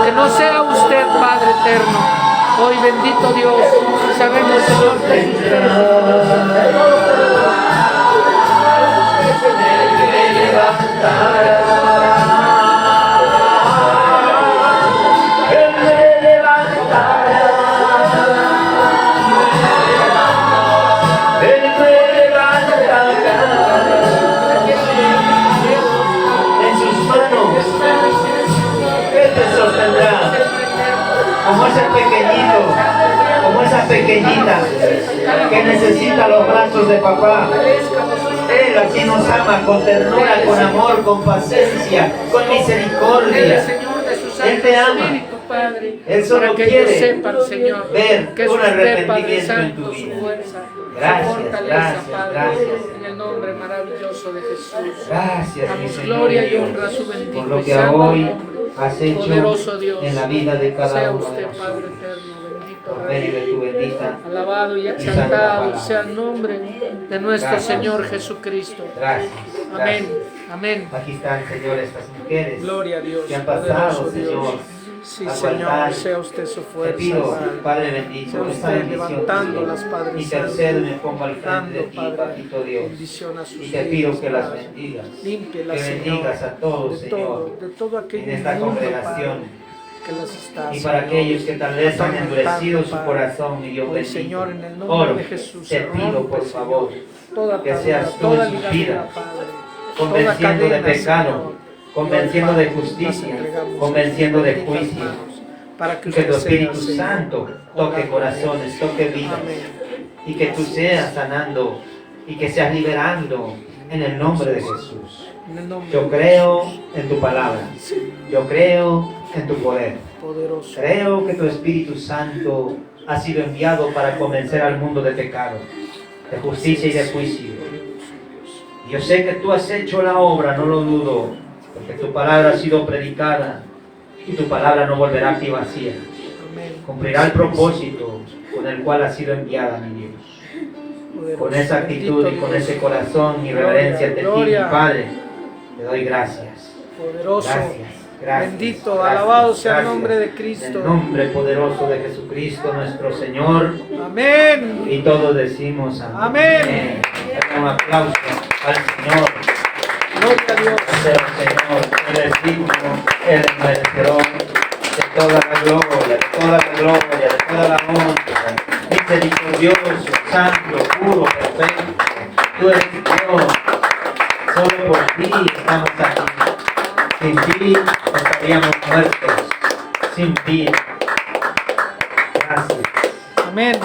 que no sea usted, Padre eterno. Hoy, bendito Dios, sabemos, Señor, que es usted. Como ese pequeñito, como esa pequeñita que necesita los brazos de papá. Él así nos ama con ternura, con amor, con paciencia, con misericordia. Él te ama. Él solo quiere ver un arrepentimiento en tu vida. Gracias. En el nombre maravilloso de Jesús. Gracias, mi damos Señor, gloria y honra a su por bendito lo y que santo hoy nombre. has hecho Poderoso Dios, en la vida de cada sea uno de usted, Padre nosotros. eterno, bendito Por medio de Rey. tu bendita. Alabado y santa exaltado palabra. sea el nombre de nuestro Gracias. Señor Jesucristo. Gracias. Amén. Amén. Aquí están, Señor, estas mujeres Gloria a Dios. que han pasado, Poderoso Dios. Señor. Sí, a tu Señor, altar. sea usted su Te fuerza, pido, Padre. Padre bendito, Sea esta usted bendición levantándolas, tuya. Padre Intercedo y me Santo, pongo al frente de dando, ti, Padre, Papito Dios. bendición a sus Y te pido vidas, que las Padre. bendigas. Límpielas, Que Señor, bendigas a todos, de Señor, todo aquello en esta inmundo, congregación. Padre, que las está, Y para Señor, aquellos que tal vez han endurecido su Padre. corazón, mi Dios Hoy, bendito, Señor, en el nombre oro, de Jesús, te se pido, rompe, por Señor, favor, toda que cadena, seas tú toda en sus ligadura, vidas, Padre, convenciendo toda de cadena, pecado, Señor. convenciendo Hoy, de Padre, justicia, las entregamos convenciendo en de tus benditas juicio. manos, para que Que tu usted sea, Espíritu Señor, Santo toque obrando. corazones, toque vidas. Amén. Y que tú seas sanando y que seas liberando en el nombre de Jesús. En el nombre Yo de creo Jesús. en tu palabra. Sí, Yo creo en tu poder. poderoso. Creo que tu Espíritu Santo ha sido enviado para convencer al mundo de pecado, de justicia y de juicio. Y yo sé que tú has hecho la obra, no lo dudo, porque tu palabra ha sido predicada y tu palabra no volverá a ti vacía. Amén. cumplirá el propósito con el cual ha sido enviada, mi Dios. Con esa actitud y con ese corazón y reverencia ante ti, mi Gloria. Padre, te doy gracias. Poderoso. Gracias. Bendito, gracias, alabado sea el gracias. nombre de En Cristo. el nombre poderoso de Jesucristo, nuestro Señor. Amén. Y todos decimos amén. Amén. Dale un aplauso al Señor. Gloria a Dios. Pero Señor, Él es digno, Él es merecedor de toda la gloria, de toda la gloria, de toda la honra. Misericordioso, santo, puro, perfecto. Tú eres Dios. Solo por ti estamos aquí. Sin ti estaríamos muertos. Sin ti. Gracias. Amén.